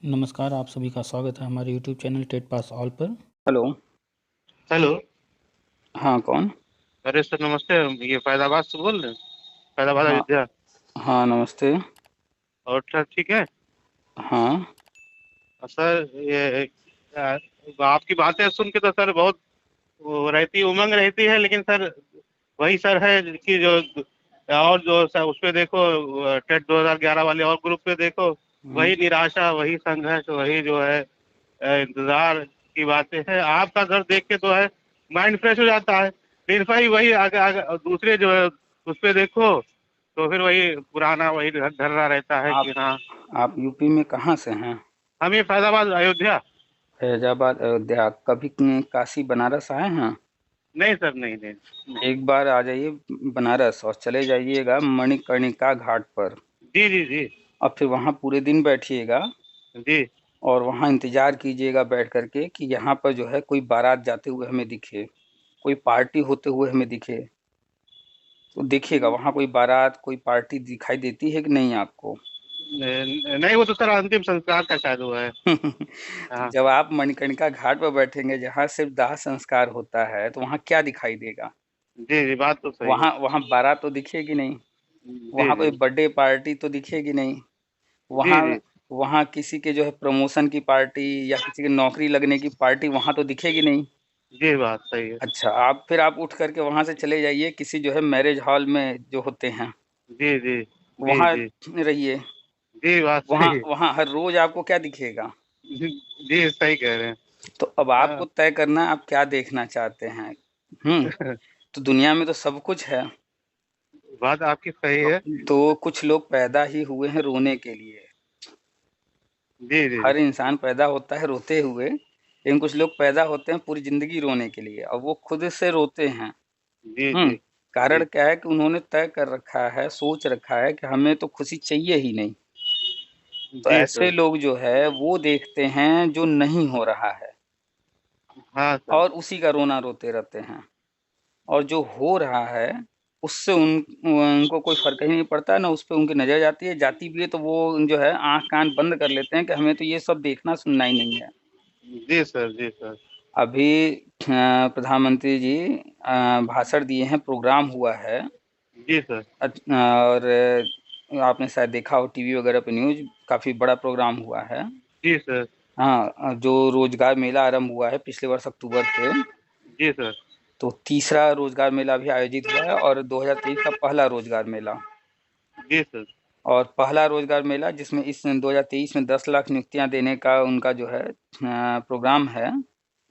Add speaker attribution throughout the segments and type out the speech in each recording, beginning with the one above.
Speaker 1: नमस्कार, आप सभी का स्वागत है हमारे YouTube channel TET pass all पर। हेलो।
Speaker 2: हेलो।
Speaker 1: हाँ, कौन?
Speaker 2: अरे सर नमस्ते, ये फैजाबाद से बोल रहे हैं? फैजाबाद
Speaker 1: हाँ।
Speaker 2: अयोध्या।
Speaker 1: हाँ, नमस्ते।
Speaker 2: और सब ठीक है?
Speaker 1: हाँ।
Speaker 2: सर ये आपकी बातें सुन के तो सर बहुत वो रहती उमंग रहती है, लेकिन सर वही सर है कि जो और जो सर उस पे देखो, टेट 2011 वाले और ग्रुप पे देखो,
Speaker 1: हम्म।
Speaker 2: वही निराशा, वही संघर्ष, वही जो है इंतजार की बातें हैं। आपका घर देख के तो है माइंड फ्रेश हो जाता है, लेकिन भाई वही आगे आगे दूसरे जो है उस पे देखो तो फिर वही पुराना वही धर्रा रहता है
Speaker 1: आप
Speaker 2: कि हाँ।
Speaker 1: आप यूपी में कहाँ से हैं?
Speaker 2: हम ये फैजाबाद अयोध्या।
Speaker 1: फैजाबाद, अयोध्या। कभी काशी बनारस आए हैं?
Speaker 2: नहीं सर, नहीं नहीं नहीं।
Speaker 1: एक बार आ जाइए बनारस और चले जाइएगा मणिकर्णिका घाट पर।
Speaker 2: जी जी जी।
Speaker 1: और फिर वहाँ पूरे दिन बैठिएगा
Speaker 2: जी
Speaker 1: और वहाँ इंतजार कीजिएगा बैठ करके कि यहाँ पर जो है कोई बारात जाते हुए हमें दिखे, कोई पार्टी होते हुए हमें दिखे। तो देखिएगा वहाँ कोई बारात, कोई पार्टी दिखाई देती है कि नहीं आपको?
Speaker 2: नहीं, वो तो सर अंतिम संस्कार का शायद वो है।
Speaker 1: तो
Speaker 2: हाँ।
Speaker 1: जब आप मणिकर्णिका घाट पर बैठेंगे जहाँ सिर्फ दाह संस्कार होता है तो वहाँ क्या दिखाई देगा?
Speaker 2: जी जी, बात तो सही है।
Speaker 1: वहाँ वहाँ बारात तो दिखेगी नहीं,
Speaker 2: जी
Speaker 1: वहाँ कोई
Speaker 2: जी
Speaker 1: बर्थडे पार्टी तो दिखेगी नहीं,
Speaker 2: जी
Speaker 1: वहाँ
Speaker 2: जी
Speaker 1: वहाँ किसी के जो है प्रमोशन की पार्टी या किसी की नौकरी लगने की पार्टी वहाँ तो दिखेगी नहीं।
Speaker 2: जी, बात सही है।
Speaker 1: अच्छा, आप उठ करके वहाँ से चले जाइए किसी जो है मैरिज हॉल में जो होते हैं,
Speaker 2: जी जी जी
Speaker 1: वहाँ
Speaker 2: जी
Speaker 1: रहिए।
Speaker 2: जी, बात
Speaker 1: वहाँ
Speaker 2: सही है।
Speaker 1: वहाँ हर रोज आपको क्या दिखेगा?
Speaker 2: जी जी, सही कह रहे हैं।
Speaker 1: तो अब आपको
Speaker 2: हाँ।
Speaker 1: तय करना है आप क्या देखना चाहते हैं। तो दुनिया में तो सब कुछ है।
Speaker 2: बात आपकी सही है।
Speaker 1: तो कुछ लोग पैदा ही हुए हैं रोने के लिए।
Speaker 2: जी जी
Speaker 1: हर इंसान पैदा होता है रोते हुए, लेकिन कुछ लोग पैदा होते हैं पूरी जिंदगी रोने के लिए और वो खुद से रोते हैं।
Speaker 2: जी
Speaker 1: हम्म।
Speaker 2: जी
Speaker 1: कारण
Speaker 2: जी
Speaker 1: क्या है कि उन्होंने तय कर रखा है, सोच रखा है कि हमें तो खुशी चाहिए ही नहीं। तो
Speaker 2: जी
Speaker 1: ऐसे
Speaker 2: सर।
Speaker 1: लोग जो है वो देखते हैं जो नहीं हो रहा है
Speaker 2: हाँ सर।
Speaker 1: और उसी का रोना रोते रहते हैं। और जो हो रहा है उससे उनको कोई फ़र्क ही नहीं पड़ता है, ना उस पे उनकी नज़र जाती है, जाती भी है तो वो जो है आँख कान बंद कर लेते हैं कि हमें तो ये सब देखना सुनना ही नहीं है।
Speaker 2: जी सर। जी सर।
Speaker 1: अभी प्रधानमंत्री जी भाषण दिए हैं, प्रोग्राम हुआ है।
Speaker 2: जी सर।
Speaker 1: और आपने शायद देखा हो टीवी वगैरह पे न्यूज़, काफ़ी बड़ा प्रोग्राम हुआ है।
Speaker 2: जी सर।
Speaker 1: हाँ, जो रोज़गार मेला आरंभ हुआ है पिछले वर्ष अक्टूबर से,
Speaker 2: जी सर।
Speaker 1: तो तीसरा रोज़गार मेला भी आयोजित हुआ है और 2023 का पहला रोज़गार मेला।
Speaker 2: जी सर।
Speaker 1: और पहला रोज़गार मेला जिसमें इस 2023 में 10 लाख नियुक्तियाँ देने का उनका जो है प्रोग्राम है,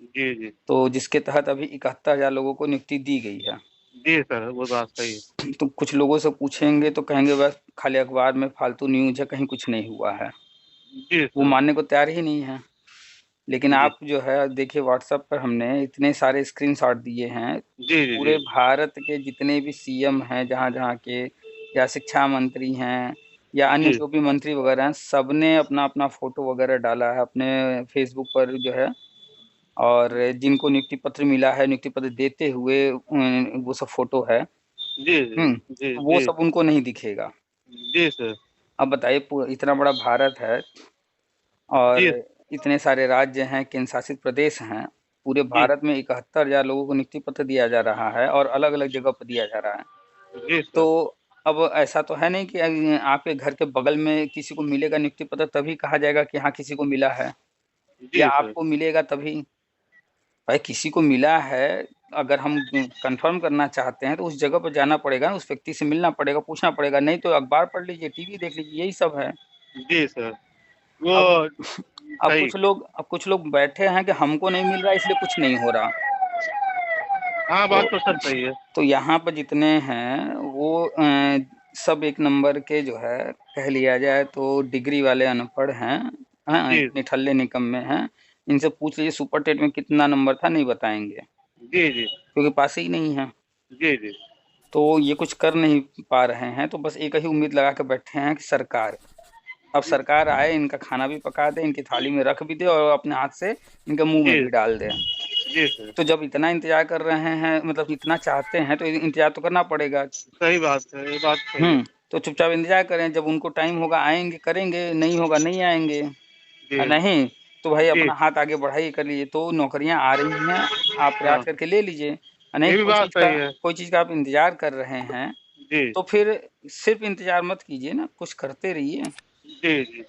Speaker 2: जी जी
Speaker 1: तो जिसके तहत अभी 71,000 लोगों को नियुक्ति दी गई है।
Speaker 2: जी सर, वो बात सही है।
Speaker 1: तो कुछ लोगों से पूछेंगे तो कहेंगे बस खाली अखबार में फालतू न्यूज़ है, कहीं कुछ नहीं हुआ है।
Speaker 2: जी
Speaker 1: वो
Speaker 2: सर।
Speaker 1: मानने को तैयार ही नहीं है। लेकिन
Speaker 2: जी
Speaker 1: आप जो है देखिए व्हाट्सएप पर हमने इतने सारे स्क्रीनशॉट दिए हैं,
Speaker 2: जी जी जी
Speaker 1: पूरे भारत के जितने भी सीएम हैं जहाँ-जहाँ के, या शिक्षा मंत्री हैं या अन्य
Speaker 2: जी
Speaker 1: जो भी मंत्री वगैरह हैं, सबने अपना-अपना फ़ोटो वगैरह डाला है अपने फ़ेसबुक पर जो है। और जिनको नियुक्ति पत्र मिला है, नियुक्ति पत्र देते हुए वो सब फ़ोटो है।
Speaker 2: जी जी जी
Speaker 1: तो वो
Speaker 2: जी
Speaker 1: सब उनको नहीं दिखेगा।
Speaker 2: जी सर।
Speaker 1: अब बताइए इतना बड़ा भारत है और
Speaker 2: जी
Speaker 1: इतने सारे राज्य हैं, केंद्र शासित प्रदेश हैं। पूरे
Speaker 2: जी
Speaker 1: भारत में 71,000 लोगों को नियुक्ति पत्र दिया जा रहा है और अलग-अलग जगह पर दिया जा रहा है।
Speaker 2: जी
Speaker 1: तो
Speaker 2: सर।
Speaker 1: अब ऐसा तो है नहीं कि आपके घर के बगल में किसी को मिलेगा नियुक्ति पत्र तभी कहा जाएगा कि हाँ, किसी को मिला है या
Speaker 2: जी सर।
Speaker 1: आपको मिलेगा तभी। भाई किसी को मिला है, अगर हम कन्फर्म करना चाहते हैं तो उस जगह पर जाना पड़ेगा, उस व्यक्ति से मिलना पड़ेगा, पूछना पड़ेगा, नहीं तो अखबार पढ़ लीजिए, टीवी देख लीजिए, यही सब है।
Speaker 2: जी सर। वो
Speaker 1: अब
Speaker 2: सही।
Speaker 1: अब कुछ लोग बैठे हैं कि हमको नहीं मिल रहा इसलिए कुछ नहीं हो रहा।
Speaker 2: हाँ, बात
Speaker 1: तो
Speaker 2: तो सर सही है।
Speaker 1: तो यहाँ पर जितने हैं वो सब एक नंबर के जो है, कह लिया जाए तो डिग्री वाले अनपढ़ हैं। हाँ,
Speaker 2: जी
Speaker 1: निठल्ले निकम्मे हैं। इनसे पूछ लीजिए सुपर टेट में कितना नंबर था, नहीं बताएंगे
Speaker 2: जी जी
Speaker 1: क्योंकि पास ही नहीं है।
Speaker 2: जी जी
Speaker 1: तो ये कुछ कर नहीं पा रहे हैं, तो बस एक ही उम्मीद लगा के बैठे हैं कि सरकार, अब सरकार आए, इनका खाना भी पका दे, इनकी थाली में रख भी दे और अपने हाथ से इनके मुंह में
Speaker 2: जी
Speaker 1: भी डाल दे।
Speaker 2: जी सर।
Speaker 1: तो जब इतना इंतजार कर रहे हैं, मतलब इतना चाहते हैं, तो इंतजार तो करना पड़ेगा।
Speaker 2: सही बात है, ये बात सही है।
Speaker 1: तो चुपचाप इंतजार करें, जब उनको टाइम होगा आएंगे, करेंगे, नहीं होगा नहीं आएंगे।
Speaker 2: जी,
Speaker 1: नहीं, तो भाई
Speaker 2: जी,
Speaker 1: अपना हाथ आगे बढ़ाइए, कर लीजिए, तो नौकरियाँ आ रही हैं, आप प्रयास
Speaker 2: हाँ,
Speaker 1: करके ले लीजिए। नहीं,
Speaker 2: ये भी बात सही है।
Speaker 1: कोई चीज़ का आप इंतज़ार कर रहे हैं,
Speaker 2: जी,
Speaker 1: तो फिर सिर्फ़ इंतज़ार मत कीजिए ना, कुछ करते रहिए।
Speaker 2: जी, जी।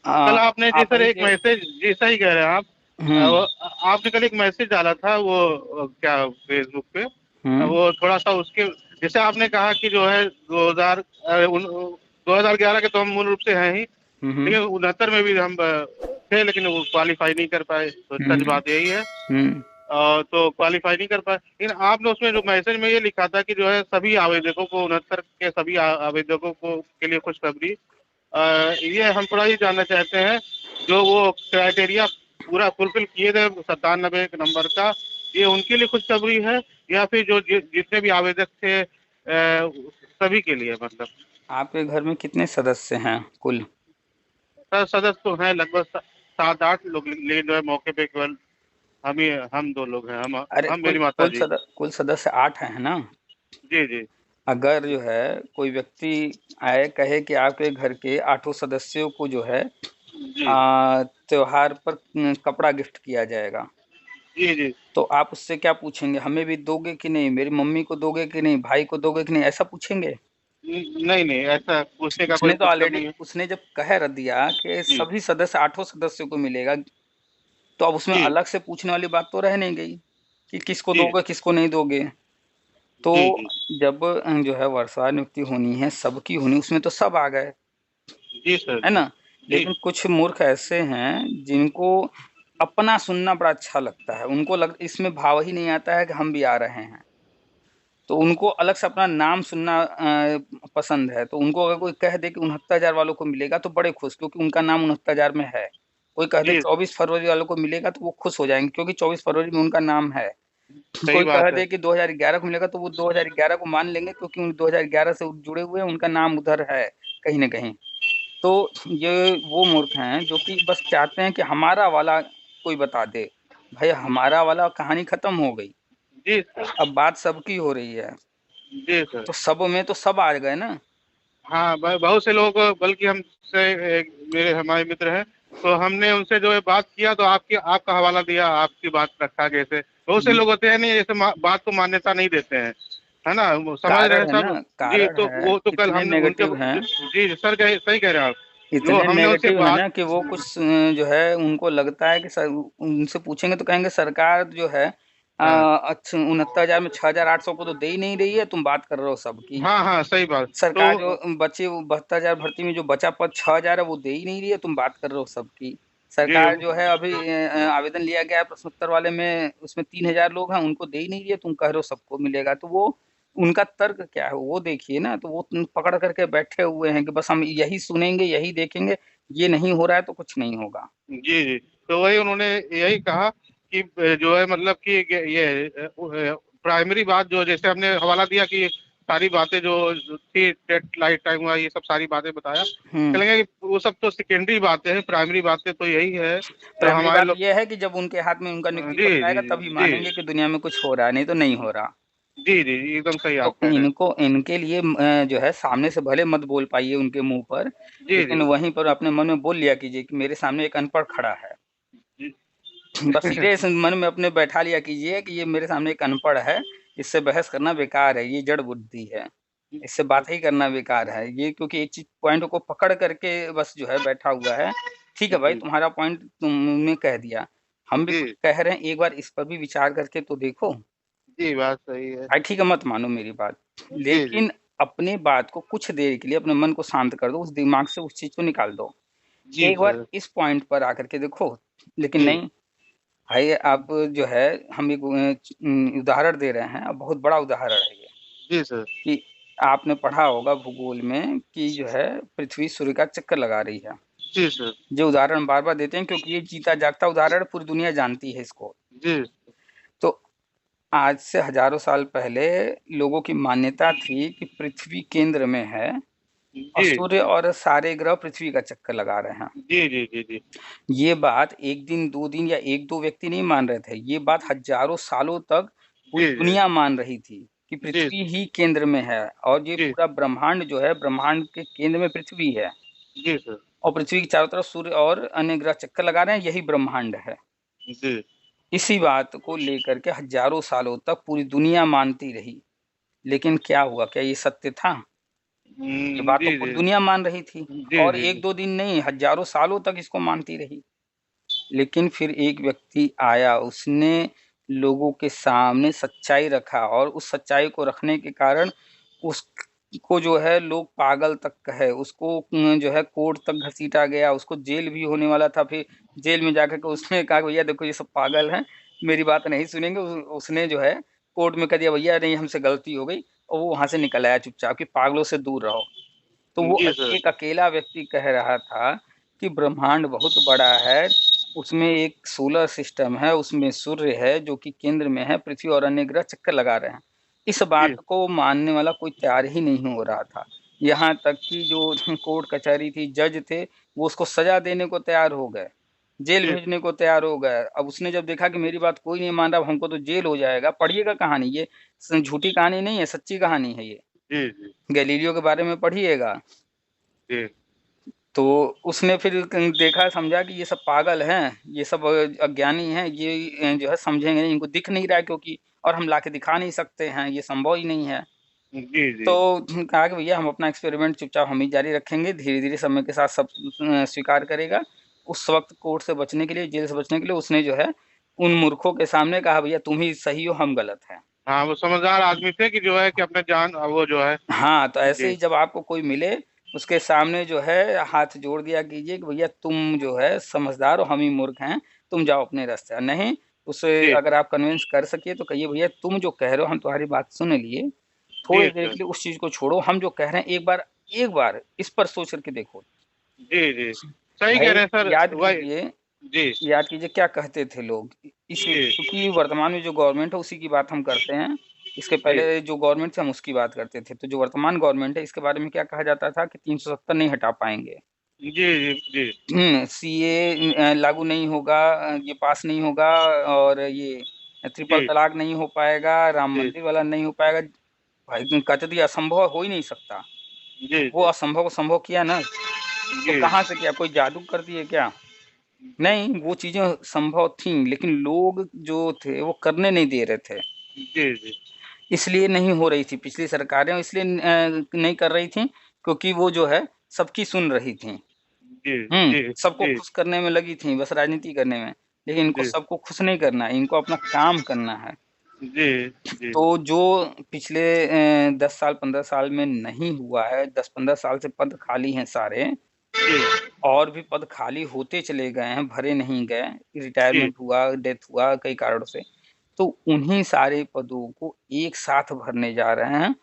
Speaker 2: कल
Speaker 1: अ,
Speaker 2: आपने जी
Speaker 1: आप
Speaker 2: सर
Speaker 1: अभी
Speaker 2: एक
Speaker 1: दे
Speaker 2: मैसेज, जी सही कह रहे हैं आप।
Speaker 1: हुँ,
Speaker 2: आपने कल एक मैसेज डाला था वो क्या फेसबुक पे,
Speaker 1: हुँ,
Speaker 2: वो थोड़ा-सा उसके जैसे आपने कहा कि जो है 2000 2011 के तो हम मूल रूप से हैं ही,
Speaker 1: हुँ, हुँ,
Speaker 2: लेकिन 69 में भी हम थे, लेकिन वो क्वालीफाई नहीं कर पाए, तो सच
Speaker 1: हुँ,
Speaker 2: बात यही है।
Speaker 1: हुँ,
Speaker 2: तो क्वालीफाई नहीं कर पाए, लेकिन आपने उसमें जो मैसेज में ये लिखा था कि जो है सभी आवेदकों को 69 के सभी आवेदकों को के लिए खुशखबरी। ये हम थोड़ा ये जानना चाहते हैं, जो वो क्राइटेरिया पूरा फुलफिल किए थे 97 नंबर का, ये उनके लिए खुशखबरी है या फिर जो जितने भी आवेदक थे सभी के लिए मतलब?
Speaker 1: आपके घर में कितने सदस्य हैं कुल?
Speaker 2: सर सदस्य तो हैं लगभग 7-8 लोग, लेकिन जो है मौके पे केवल हम 2 लोग हैं,
Speaker 1: अरे
Speaker 2: हम मेरी माता जी।
Speaker 1: कुल सदस्य 8 हैं ना?
Speaker 2: जी, जी।
Speaker 1: अगर जो है कोई व्यक्ति आए कहे कि आपके घर के आठों सदस्यों को जो है
Speaker 2: जी।
Speaker 1: त्योहार पर कपड़ा गिफ्ट किया जाएगा,
Speaker 2: जी, जी।
Speaker 1: तो आप उससे क्या पूछेंगे, हमें भी दोगे कि नहीं, मेरी मम्मी को दोगे कि नहीं, भाई को दोगे कि नहीं, ऐसा पूछेंगे?
Speaker 2: नहीं, नहीं, ऐसा पूछने का कोई मतलब नहीं है।
Speaker 1: उसने जब कह रख दिया कि
Speaker 2: जी,
Speaker 1: सभी सदस्य आठों सदस्यों को मिलेगा, तो अब उसमें
Speaker 2: जी,
Speaker 1: अलग से पूछने वाली बात तो रह नहीं गई कि किसको
Speaker 2: जी,
Speaker 1: दोगे किसको नहीं दोगे। तो
Speaker 2: जी, जी,
Speaker 1: जब जो है वर्षा नियुक्ति होनी है, सबकी होनी, उसमें तो सब आ गए,
Speaker 2: जी सर,
Speaker 1: है
Speaker 2: जी।
Speaker 1: ना?
Speaker 2: जी,
Speaker 1: लेकिन कुछ मूर्ख ऐसे हैं जिनको अपना सुनना बड़ा अच्छा लगता है, उनको लग इसमें भाव ही नहीं आता है कि हम भी आ रहे हैं, तो उनको अलग से अपना नाम सुनना पसंद है। तो उनको अगर कोई कह दे कि 69,000 वालों को मिलेगा तो बड़े खुश, क्योंकि उनका नाम 69,000 में है। कोई कह दे
Speaker 2: जी,
Speaker 1: 24 फरवरी वालों को मिलेगा तो वो खुश हो जाएँगे, क्योंकि 24 फरवरी में उनका नाम है।
Speaker 2: सही
Speaker 1: कोई कह
Speaker 2: बात है।
Speaker 1: दे कि 2011 को मिलेगा तो वो 2011 को मान लेंगे, क्योंकि 2011 से जुड़े हुए हैं, उनका नाम उधर है कहीं न कहीं। तो ये वो मूर्ख हैं जो कि बस चाहते हैं कि हमारा वाला कोई बता दे। भाई हमारा वाला कहानी खत्म हो गई,
Speaker 2: जी सर,
Speaker 1: अब बात सबकी हो रही है,
Speaker 2: जी सर।
Speaker 1: तो सब में तो सब आ गए ना।
Speaker 2: हाँ, बहुत से लोगों को, बल्कि हमसे एक मेरे हमारे मित्र हैं, तो हमने उनसे जो है बात किया तो आपका हवाला दिया, आपकी बात रखा जैसे। बहुत से
Speaker 1: हम्म,
Speaker 2: लोग होते हैं नहीं, जैसे बात को मान्यता नहीं देते हैं, है ना? वो समझ रहे हैं
Speaker 1: कारण है ना,
Speaker 2: सब। जी,
Speaker 1: कारण
Speaker 2: तो
Speaker 1: है,
Speaker 2: वो तो कल
Speaker 1: इतने
Speaker 2: हमने उनके
Speaker 1: नेगेटिव हैं,
Speaker 2: जी, सर सही कह रहे हैं आप। जो
Speaker 1: इतने
Speaker 2: हमने उनसे
Speaker 1: नेगेटिव है
Speaker 2: बात
Speaker 1: ना कि वो कुछ जो है उनको लगता है कि सर, उनसे पूछेंगे तो कहेंगे सरकार जो है
Speaker 2: हाँ,
Speaker 1: अच्छा 69,000 में 6,800 को तो दे ही नहीं रही है, तुम बात कर रहे हो सबकी।
Speaker 2: हाँ, हाँ, सही बात।
Speaker 1: सरकार जो
Speaker 2: तो
Speaker 1: बचे 72,000 भर्ती में जो बचा पद 6,000 है वो दे ही नहीं रही है, तुम बात कर रहे हो सबकी।
Speaker 2: जी,
Speaker 1: सरकार जो है अभी आवेदन लिया गया है प्रश्नोत्तर वाले में, उसमें 3,000 लोग हैं, उनको दे ही नहीं रही है, तुम कह रहे हो सबको मिलेगा। तो वो उनका तर्क क्या है वो देखिए ना, तो वो पकड़ करके बैठे हुए हैं कि बस हम यही सुनेंगे, यही देखेंगे, ये नहीं हो रहा है तो कुछ नहीं होगा।
Speaker 2: जी, जी। तो वही उन्होंने यही कहा कि जो है मतलब कि ये प्राइमरी बात जो जैसे हमने हवाला दिया कि सारी बातें जो थी, टेट लाइट टाइम हुआ, ये सब सारी बातें बताया।
Speaker 1: हुँ।
Speaker 2: कहेंगे कि वो सब तो सेकेंडरी बातें हैं, प्राइमरी बातें तो यही है, जो
Speaker 1: प्राइमरी
Speaker 2: हमारे
Speaker 1: बात
Speaker 2: लोग।
Speaker 1: ये है कि जब उनके हाथ में उनका नियुक्ति
Speaker 2: जी,
Speaker 1: पत्र
Speaker 2: जी,
Speaker 1: आएगा तभी
Speaker 2: जी।
Speaker 1: मानेंगे कि दुनिया में कुछ हो रहा है, नहीं तो नहीं हो रहा।
Speaker 2: जी, जी, जी, एकदम सही
Speaker 1: तो
Speaker 2: आप कह रहे हैं।
Speaker 1: इनके लिए जो है सामने से भले मत बोल पाइए उनके मुँह पर,
Speaker 2: जी,
Speaker 1: लेकिन
Speaker 2: जी।
Speaker 1: वहीं पर अपने मन में बोल लिया कीजिए कि मेरे सामने एक अनपढ़ खड़ा है।
Speaker 2: जी।
Speaker 1: बस सीधे इस मन में अपने बैठा लिया कीजिए कि ये मेरे सामने एक अनपढ़ है, इससे बहस करना बेकार है, ये जड़ बुद्धि है, इससे बात ही करना बेकार है। ये क्योंकि एक चीज़ पॉइंट को पकड़ करके बस जो है बैठा हुआ है। ठीक है भाई,
Speaker 2: जी,
Speaker 1: तुम्हारा पॉइंट तुमने कह दिया, हम भी
Speaker 2: जी,
Speaker 1: कुछ कह रहे हैं, एक बार इस पर भी विचार करके तो देखो।
Speaker 2: जी, बात सही है।
Speaker 1: भाई ठीक है, मत मानो मेरी बात,
Speaker 2: जी, जी।
Speaker 1: लेकिन अपनी बात को कुछ देर के लिए अपने मन को शांत कर दो, उस दिमाग से उस चीज़ को निकाल दो।
Speaker 2: जी,
Speaker 1: एक बार
Speaker 2: सर।
Speaker 1: इस पॉइंट पर आकर के देखो, लेकिन
Speaker 2: जी।
Speaker 1: नहीं भाई, आप जो है, हम एक उदाहरण दे रहे हैं, अब बहुत बड़ा उदाहरण है ये,
Speaker 2: जी, सर।
Speaker 1: कि आपने पढ़ा होगा भूगोल में कि जो है पृथ्वी सूर्य का चक्कर लगा रही है।
Speaker 2: जी, सर।
Speaker 1: जो उदाहरण बार-बार देते हैं क्योंकि ये जीता जागता उदाहरण है, पूरी दुनिया जानती है इसको।
Speaker 2: जी।
Speaker 1: तो आज से हज़ारों साल पहले लोगों की मान्यता थी कि पृथ्वी केंद्र में है और
Speaker 2: जी।
Speaker 1: सूर्य और सारे ग्रह पृथ्वी का चक्कर लगा रहे हैं।
Speaker 2: जी, जी, जी, जी।
Speaker 1: ये बात 1 दिन, 2 दिन या 1-2 व्यक्ति नहीं मान रहे थे, ये बात हज़ारों सालों तक पूरी
Speaker 2: जी, जी।
Speaker 1: दुनिया मान रही थी कि
Speaker 2: जी,
Speaker 1: पृथ्वी ही केंद्र में है और ये
Speaker 2: जी,
Speaker 1: पूरा ब्रह्मांड जो है, ब्रह्मांड के केंद्र में पृथ्वी है।
Speaker 2: जी, सर।
Speaker 1: और पृथ्वी के चारों तरफ सूर्य और अन्य ग्रह चक्कर लगा रहे हैं, यही ब्रह्मांड है।
Speaker 2: जी।
Speaker 1: इसी बात को लेकर के हजारों सालों तक पूरी दुनिया मानती रही, लेकिन क्या हुआ, क्या ये सत्य था? ये बात तो
Speaker 2: जी,
Speaker 1: पूरी
Speaker 2: जी।
Speaker 1: दुनिया मान रही थी,
Speaker 2: जी,
Speaker 1: और
Speaker 2: जी, जी।
Speaker 1: 1-2 दिन नहीं, हजारों सालों तक इसको मानती रही। लेकिन फिर एक व्यक्ति आया, उसने लोगों के सामने सच्चाई रखा, और उस सच्चाई को रखने के कारण उसको जो है लोग पागल तक कहे, उसको जो है कोर्ट तक घसीटा गया, उसको जेल भी होने वाला था। फिर जेल में जाकर के उसने कहा भैया देखो ये सब पागल हैं, मेरी बात नहीं सुनेंगे। उसने जो है कोर्ट में कह दिया भैया नहीं हमसे गलती हो गई, और वो वहां से निकल आया चुपचाप कि पागलों से दूर रहो। तो वो
Speaker 2: जी, सर।
Speaker 1: एक अकेला व्यक्ति कह रहा था कि ब्रह्मांड बहुत बड़ा है, उसमें एक सोलर सिस्टम है, उसमें सूर्य है जो कि केंद्र में है, पृथ्वी और अन्य ग्रह चक्कर लगा रहे हैं। इस बात
Speaker 2: जी,
Speaker 1: को मानने वाला कोई तैयार ही नहीं हो रहा था। यहाँ तक कि जो कोर्ट कचहरी थी, जज थे, वो उसको सजा देने को तैयार हो गए, जेल
Speaker 2: जी,
Speaker 1: भेजने को तैयार हो गए। अब उसने जब देखा कि मेरी बात कोई नहीं मान रहा, अब हमको तो जेल हो जाएगा। पढ़िएगा कहानी, ये झूठी कहानी नहीं है, सच्ची कहानी है ये।
Speaker 2: जी, जी,
Speaker 1: गैलीलियो के बारे में पढ़िएगा।
Speaker 2: जी,
Speaker 1: तो उसने फिर देखा, समझा कि ये सब पागल हैं, ये सब अज्ञानी हैं, ये जो है समझेंगे नहीं, इनको दिख नहीं रहा है क्योंकि, और हम लाके दिखा नहीं सकते हैं, ये संभव ही नहीं है।
Speaker 2: जी, जी,
Speaker 1: तो कहा कि भैया हम अपना एक्सपेरिमेंट चुपचाप हम ही जारी रखेंगे, धीरे-धीरे समय के साथ सब स्वीकार करेगा। उस वक़्त कोर्ट से बचने के लिए, जेल से बचने के लिए उसने जो है उन मूर्खों के सामने कहा भैया तुम ही सही हो, हम गलत हैं।
Speaker 2: हाँ, वो समझदार आदमी थे कि जो है कि अपने जान वो जो है।
Speaker 1: हाँ, तो ऐसे
Speaker 2: जी,
Speaker 1: ही जब आपको कोई मिले, उसके सामने जो है हाथ जोड़ दिया कीजिए कि भैया तुम जो है समझदार हो, हम ही मूर्ख हैं, तुम जाओ अपने रास्ते। नहीं, उसे
Speaker 2: जी,
Speaker 1: अगर आप कन्विंस कर सकिए तो कहिए भैया तुम जो कह रहे हो हम तुम्हारी बात सुन लिए,
Speaker 2: जी,
Speaker 1: थोड़ी देर
Speaker 2: सर।
Speaker 1: के लिए उस चीज़ को छोड़ो, हम जो कह रहे हैं एक बार इस पर सोच कर के देखो।
Speaker 2: जी, जी। सही कह
Speaker 1: भाई
Speaker 2: रहे हैं सर,
Speaker 1: याद
Speaker 2: वही।
Speaker 1: कीजिए,
Speaker 2: जी,
Speaker 1: याद कीजिए क्या कहते थे लोग। इस
Speaker 2: जी,
Speaker 1: क्योंकि वर्तमान में जो गवर्नमेंट है उसी की बात हम करते हैं। इसके
Speaker 2: जी,
Speaker 1: पहले जो गवर्नमेंट थी हम उसकी बात करते थे। तो जो वर्तमान गवर्नमेंट है इसके बारे में क्या कहा जाता था कि 370 नहीं हटा पाएँगे।
Speaker 2: जी, जी, जी,
Speaker 1: सीए लागू नहीं होगा, ये पास नहीं होगा, और ये ट्रिपल
Speaker 2: जी,
Speaker 1: तलाक नहीं हो पाएगा, राम
Speaker 2: जी,
Speaker 1: मंदिर वाला नहीं हो पाएगा। भाई कहते थे ये असंभव हो ही नहीं सकता।
Speaker 2: जी,
Speaker 1: वो असंभव को संभव किया ना, तो
Speaker 2: जी,
Speaker 1: कहाँ से किया? कोई जादू कर दिए क्या? नहीं, वो चीज़ें संभव थीं, लेकिन लोग जो थे वो करने नहीं दे रहे थे।
Speaker 2: जी, जी,
Speaker 1: इसलिए नहीं हो रही थी, पिछली सरकारें इसलिए नहीं कर रही थीं क्योंकि वो जो है सबकी सुन रही थीं।
Speaker 2: जी,
Speaker 1: सबको
Speaker 2: जी,
Speaker 1: खुश करने में लगी थीं, बस राजनीति करने में। लेकिन इनको
Speaker 2: जी,
Speaker 1: सबको खुश नहीं करना है, इनको अपना काम करना है।
Speaker 2: जी, जी,
Speaker 1: तो जो पिछले 10 साल 15 साल में नहीं हुआ है, 10-15 साल से पद खाली हैं सारे, और भी पद खाली होते चले गए हैं, भरे नहीं गए,
Speaker 2: जी,
Speaker 1: रिटायरमेंट हुआ, डेथ हुआ कई कारणों से। तो उन्हीं सारे पदों को एक साथ भरने जा रहे हैं,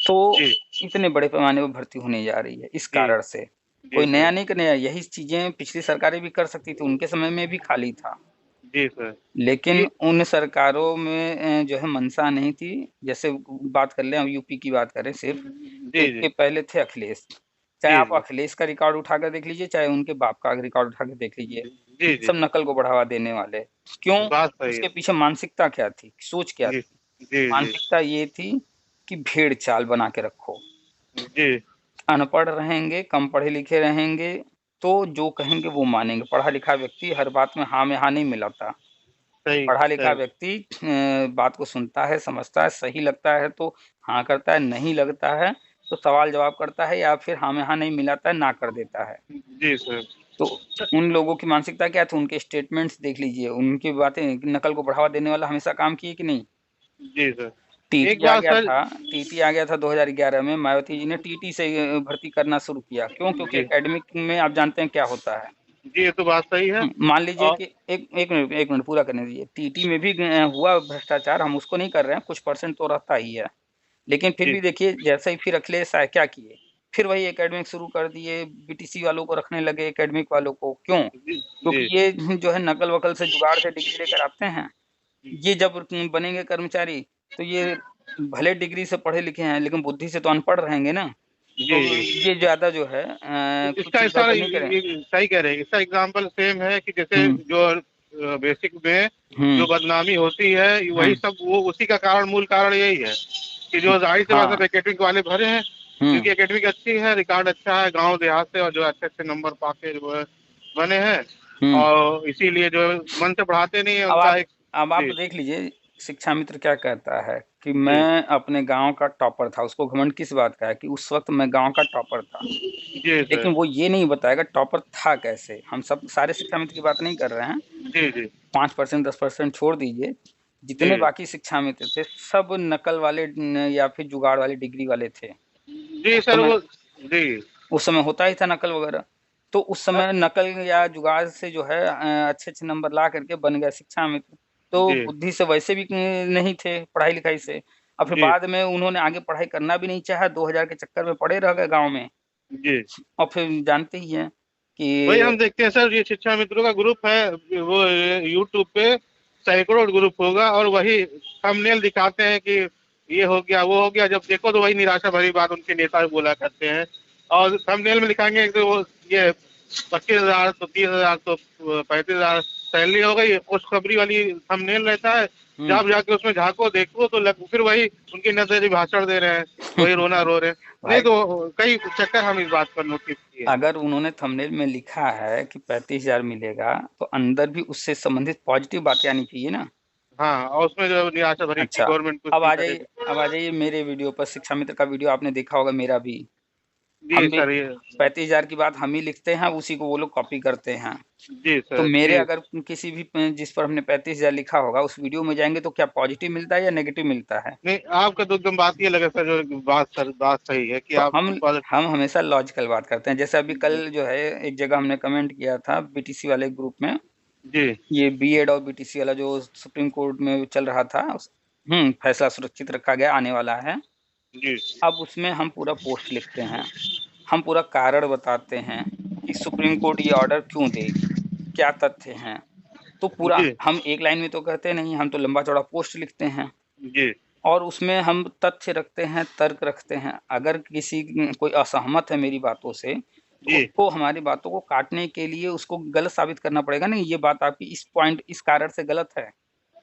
Speaker 1: तो
Speaker 2: जी,
Speaker 1: इतने बड़े पैमाने पर भर्ती होने जा रही है, इस
Speaker 2: जी,
Speaker 1: कारण से।
Speaker 2: जी,
Speaker 1: कोई
Speaker 2: सर।
Speaker 1: नया नहीं करने आया, यही चीज़ें पिछली सरकारें भी कर सकती थी, उनके समय में भी खाली था।
Speaker 2: जी, सर।
Speaker 1: लेकिन
Speaker 2: ये
Speaker 1: उन सरकारों में जो है मंशा नहीं थी। जैसे बात कर लें, हम यूपी की बात करें सिर्फ़, तो
Speaker 2: जी,
Speaker 1: इसके
Speaker 2: जी,
Speaker 1: पहले थे अखिलेश। चाहे
Speaker 2: जी,
Speaker 1: आप
Speaker 2: जी,
Speaker 1: अखिलेश का रिकॉर्ड उठाकर देख लीजिए, चाहे उनके बाप का रिकॉर्ड उठा के देख लीजिए।
Speaker 2: जी,
Speaker 1: ये
Speaker 2: जी,
Speaker 1: सब नकल को बढ़ावा देने वाले। क्यों?
Speaker 2: बात सही है।
Speaker 1: उसके पीछे मानसिकता क्या थी? सोच क्या
Speaker 2: जी,
Speaker 1: थी?
Speaker 2: जी, जी,
Speaker 1: मानसिकता ये थी कि भेड़-चाल बना के रखो।
Speaker 2: जी,
Speaker 1: अनपढ़ रहेंगे, कम पढ़े-लिखे रहेंगे, तो जो कहेंगे वो मानेंगे। पढ़ा-लिखा व्यक्ति हर बात में हाँ नहीं मिलाता।
Speaker 2: सही,
Speaker 1: पढ़ा-लिखा
Speaker 2: सही।
Speaker 1: व्यक्ति बात को सुनता है, समझता है, सही लगता है तो हाँ करता है, नहीं लगता है तो सवाल-जवाब करता है, या फिर हाँ में हाँ नहीं मिलाता है, ना कर देता है।
Speaker 2: जी, सर।
Speaker 1: तो उन लोगों की मानसिकता क्या थी? उनके स्टेटमेंट्स देख लीजिए, उनकी बातें, नकल को बढ़ावा देने वाला हमेशा काम किए कि नहीं?
Speaker 2: जी, सर। एक
Speaker 1: टीटी आ
Speaker 2: बात
Speaker 1: गया
Speaker 2: सर।
Speaker 1: था टीटी आ गया था 2011 में, मायावती जी ने टीटी से भर्ती करना शुरू किया। क्यों? क्योंकि
Speaker 2: जी,
Speaker 1: एकेडमिक में आप जानते हैं क्या होता है।
Speaker 2: जी, ये तो बात सही है।
Speaker 1: मान लीजिए
Speaker 2: और
Speaker 1: कि एक मिनट पूरा करने दीजिए। टीटी में भी हुआ भ्रष्टाचार, हम उसको नहीं कर रहे हैं, कुछ परसेंट तो रहता ही है। लेकिन फिर
Speaker 2: जी,
Speaker 1: भी देखिए जैसे ही फिर अखिलेश आए क्या किए? फिर वही एकेडमिक शुरू कर दिए, बीटीसी वालों को रखने लगे, एकेडमिक वालों को। क्यों?
Speaker 2: जी, जी,
Speaker 1: क्योंकि ये जो है नकल-वकल से जुगाड़ से डिग्री लेकर आते हैं। ये जब बनेंगे कर्मचारी, तो ये भले डिग्री से पढ़े लिखे हैं लेकिन बुद्धि से तो अनपढ़ रहेंगे ना।
Speaker 2: जी,
Speaker 1: तो
Speaker 2: जी।
Speaker 1: ये ज़्यादा जो है
Speaker 2: इसका
Speaker 1: कुछ
Speaker 2: सर
Speaker 1: गड़बड़ नहीं करें।
Speaker 2: सही कह रहे हैं। इसका एग्जाम्पल सेम है कि जैसे
Speaker 1: हुँ,
Speaker 2: जो बेसिक में
Speaker 1: हुँ,
Speaker 2: जो बदनामी होती है
Speaker 1: हुँ,
Speaker 2: वही सब वो उसी का कारण मूल कारण यही है कि जो ज़ाहिर सी बात है
Speaker 1: हाँ,
Speaker 2: एकेडमिक वाले भरे हैं
Speaker 1: हम्म।
Speaker 2: क्योंकि एकेडमिक अच्छी है, रिकॉर्ड अच्छा है गांव देहात से, और जो अच्छे अच्छे नंबर पाके जो है बने हैं,
Speaker 1: हम्म।
Speaker 2: और इसीलिए जो है मन से पढ़ाते नहीं है
Speaker 1: अब
Speaker 2: उनका
Speaker 1: आप
Speaker 2: एक।
Speaker 1: अब आप
Speaker 2: जी
Speaker 1: देख लीजिए, शिक्षा मित्र क्या कहता है कि
Speaker 2: जी
Speaker 1: मैं अपने गांव का टॉपर था। उसको घमंड किस बात का है कि उस वक्त मैं गांव का टॉपर था।
Speaker 2: जी सर।
Speaker 1: लेकिन वो ये नहीं बताएगा टॉपर था कैसे। हम सब सारे शिक्षा मित्र की बात नहीं कर रहे हैं।
Speaker 2: जी जी
Speaker 1: 5% 10% छोड़ दीजिए, जितने
Speaker 2: जी
Speaker 1: बाकी शिक्षा मित्र थे सब नकल वाले या फिर जुगाड़ वाले डिग्री वाले थे।
Speaker 2: जी
Speaker 1: उस
Speaker 2: सर
Speaker 1: समय
Speaker 2: वो। जी
Speaker 1: उस समय होता ही था नकल वगैरह। तो उस समय नकल या जुगाड़ से जो है अच्छे अच्छे नंबर ला करके बन गया शिक्षा मित्र। तो
Speaker 2: जी
Speaker 1: बुद्धि से वैसे भी नहीं थे पढ़ाई लिखाई से। और फिर
Speaker 2: जी
Speaker 1: बाद में उन्होंने आगे पढ़ाई करना भी नहीं चाहा, 2000 के चक्कर में पड़े रह गए गांव में।
Speaker 2: जी
Speaker 1: और फिर जानते ही हैं
Speaker 2: वही
Speaker 1: कि
Speaker 2: हम देखते हैं सर, ये शिक्षा मित्रों का ग्रुप है, वो यूट्यूब पे सैकड़ों ग्रुप होगा, और वही थंबनेल दिखाते हैं कि ये हो गया वो हो गया, जब देखो तो वही निराशा भरी बात उनके नेता बोला करते हैं। और थंबनेल में दिखाएंगे कि वो ये 25,000 तो 30,000 तो 35,000 सैलरी हो गई, खुशखबरी वाली थंबनेल रहता है।
Speaker 1: हम्म।
Speaker 2: जब जाके उसमें झांको देखो तो फिर वही उनके नेता जी भाषण दे रहे हैं, वही रोना रो रहे हैं। नहीं
Speaker 1: भाई,
Speaker 2: तो कई चक्कर हम इस बात पर नोटिस किए हैं।
Speaker 1: अगर उन्होंने थंबनेल में लिखा है कि 35,000 मिलेगा, तो अंदर भी उससे संबंधित पॉजिटिव बातें आनी चाहिए ना।
Speaker 2: हाँ, और उसमें जो निराशा भरी कि
Speaker 1: अच्छा,
Speaker 2: गवर्नमेंट कुछ
Speaker 1: अब
Speaker 2: नहीं
Speaker 1: आ जाइए
Speaker 2: करेगी।
Speaker 1: अब आ जाइए मेरे वीडियो पर। शिक्षा मित्र का वीडियो आपने देखा होगा, मेरा भी।
Speaker 2: जी
Speaker 1: हम भी
Speaker 2: सर ये।
Speaker 1: 35,000 की बात हम ही लिखते हैं, उसी को वो लोग कॉपी करते हैं।
Speaker 2: जी
Speaker 1: तो
Speaker 2: सर
Speaker 1: मेरे
Speaker 2: जी।
Speaker 1: अगर किसी भी जिस पर हमने 35,000 लिखा होगा उस वीडियो में जाएंगे तो क्या पॉजिटिव मिलता है या नेगेटिव मिलता है?
Speaker 2: नहीं, आपका तो एकदम बात ये लगे सर, जो बात सर बात सही है कि
Speaker 1: तो
Speaker 2: आप
Speaker 1: हम हमेशा लॉजिकल बात करते हैं। जैसे अभी कल जो है एक जगह हमने कमेंट किया था बीटीसी वाले ग्रुप में,
Speaker 2: जी
Speaker 1: ये बीएड और बीटीसी वाला जो सुप्रीम कोर्ट में चल रहा था, फैसला सुरक्षित रखा गया, आने वाला है।
Speaker 2: जी
Speaker 1: अब उसमें हम पूरा पोस्ट लिखते हैं, हम पूरा कारण बताते हैं कि सुप्रीम कोर्ट ये ऑर्डर क्यों देगी, क्या तथ्य हैं। तो पूरा
Speaker 2: जी
Speaker 1: हम एक लाइन में तो कहते नहीं, हम तो लंबा चौड़ा पोस्ट लिखते हैं।
Speaker 2: जी
Speaker 1: और उसमें हम तथ्य रखते हैं, तर्क रखते हैं। अगर किसी कोई असहमत है मेरी बातों से, तो
Speaker 2: जी
Speaker 1: उसको हमारी बातों को काटने के लिए उसको गलत साबित करना पड़ेगा। नहीं, ये बात आपकी इस पॉइंट इस कारण से गलत है।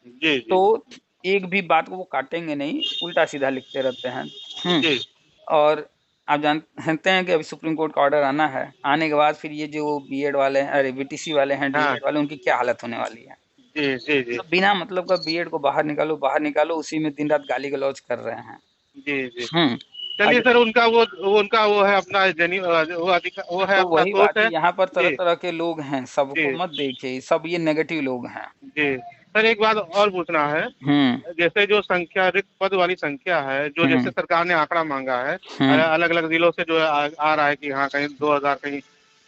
Speaker 2: जी
Speaker 1: तो
Speaker 2: जी
Speaker 1: एक भी बात को वो काटेंगे नहीं, उल्टा सीधा लिखते रहते हैं। हम्म।
Speaker 2: जी
Speaker 1: और आप जानते हैं कि अभी सुप्रीम कोर्ट का ऑर्डर आना है। आने के बाद फिर ये जो बीएड वाले हैं, अरे बीटीसी वाले हैं,
Speaker 2: हाँ
Speaker 1: डीएलएड वाले, उनकी क्या हालत होने वाली है।
Speaker 2: जी जी जी
Speaker 1: मतलब बिना मतलब का बीएड को बाहर निकालो, बाहर निकालो, उसी में दिन रात गाली गलौज कर रहे हैं।
Speaker 2: जी जी।
Speaker 1: हम्म।
Speaker 2: चलिए
Speaker 1: आज
Speaker 2: सर, उनका उनका वो है अपना वो है
Speaker 1: तो
Speaker 2: अपना
Speaker 1: वही
Speaker 2: सोच
Speaker 1: बात है,
Speaker 2: है।
Speaker 1: यहाँ पर तरह
Speaker 2: जी
Speaker 1: तरह के लोग हैं, सबको
Speaker 2: जी
Speaker 1: मत देखिए, सब ये नेगेटिव लोग हैं।
Speaker 2: जी सर, एक बात और पूछना है।
Speaker 1: हम्म।
Speaker 2: जैसे जो संख्या रिक्त पद वाली संख्या है, जो जैसे
Speaker 1: हम्म।
Speaker 2: सरकार ने आंकड़ा मांगा है,
Speaker 1: हम्म।
Speaker 2: अलग अलग जिलों से जो है आ रहा है कि हाँ कहीं 2,000, कहीं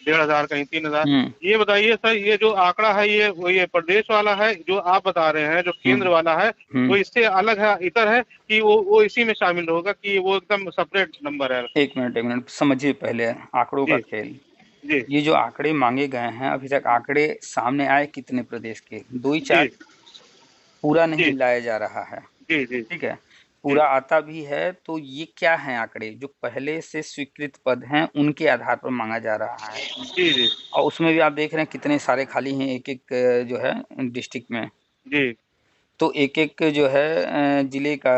Speaker 2: 1,500, कहीं 3,000।
Speaker 1: हम्म।
Speaker 2: ये बताइए सर, ये जो आंकड़ा है ये प्रदेश वाला है जो आप बता रहे हैं, जो केंद्र
Speaker 1: हम्म।
Speaker 2: वाला है, वो
Speaker 1: हम्म।
Speaker 2: इससे अलग है, इतर है कि वो इसी में शामिल होगा, कि वो एकदम सेपरेट नंबर है?
Speaker 1: एक मिनट, एक मिनट, समझिए पहले आंकड़ों का
Speaker 2: जी
Speaker 1: खेल।
Speaker 2: जी
Speaker 1: ये जो आंकड़े मांगे गए हैं, अभी तक आंकड़े सामने आए कितने प्रदेश के? दो ही
Speaker 2: जी
Speaker 1: चार। पूरा
Speaker 2: जी
Speaker 1: नहीं लाया जा रहा है।
Speaker 2: जी जी
Speaker 1: ठीक है।
Speaker 2: जी
Speaker 1: पूरा आता भी है तो ये क्या है, आंकड़े जो पहले से स्वीकृत पद हैं उनके आधार पर मांगा जा रहा है।
Speaker 2: जी जी
Speaker 1: और उसमें भी आप देख रहे हैं कितने सारे खाली हैं एक एक जो है डिस्ट्रिक्ट में।
Speaker 2: जी
Speaker 1: तो एक एक जो है जिले का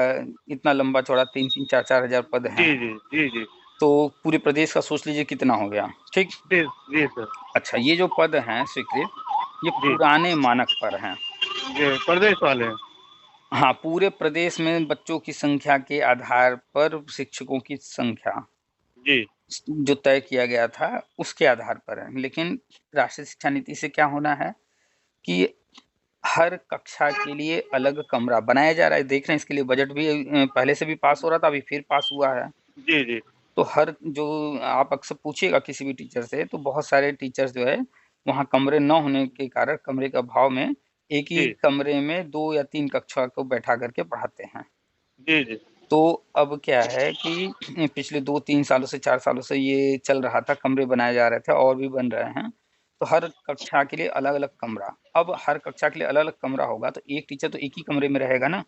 Speaker 1: इतना लंबा चौड़ा 3 3 4 4 हजार पद
Speaker 2: जी
Speaker 1: हैं।
Speaker 2: जी जी जी
Speaker 1: तो पूरे प्रदेश का सोच लीजिए कितना हो गया। ठीक।
Speaker 2: जी जी सर।
Speaker 1: अच्छा, ये जो पद हैं स्वीकृत, ये
Speaker 2: जी
Speaker 1: पुराने मानक पर हैं।
Speaker 2: जी प्रदेश वाले हैं।
Speaker 1: हाँ, पूरे प्रदेश में बच्चों की संख्या के आधार पर शिक्षकों की संख्या
Speaker 2: जी
Speaker 1: जो तय किया गया था उसके आधार पर है। लेकिन राष्ट्रीय शिक्षा नीति से क्या होना है कि हर कक्षा के लिए अलग कमरा बनाया जा रहा है। देख रहे हैं, इसके लिए बजट भी पहले से भी पास हो रहा था, अभी फिर पास हुआ है।
Speaker 2: जी जी
Speaker 1: तो हर जो आप अक्सर पूछिएगा किसी भी टीचर से, तो बहुत सारे टीचर्स जो है वहाँ कमरे न होने के कारण, कमरे का अभाव में, एक ही
Speaker 2: जी
Speaker 1: कमरे में 2 या 3 कक्षा को बैठा करके पढ़ाते हैं।
Speaker 2: जी जी
Speaker 1: तो अब क्या है कि पिछले 2 3 सालों से 4 सालों से ये चल रहा था, कमरे बनाए जा रहे थे और भी बन रहे हैं। तो हर कक्षा के लिए अलग अलग कमरा। अब हर कक्षा के लिए अलग अलग कमरा होगा तो एक टीचर तो एक ही कमरे में रहेगा ना।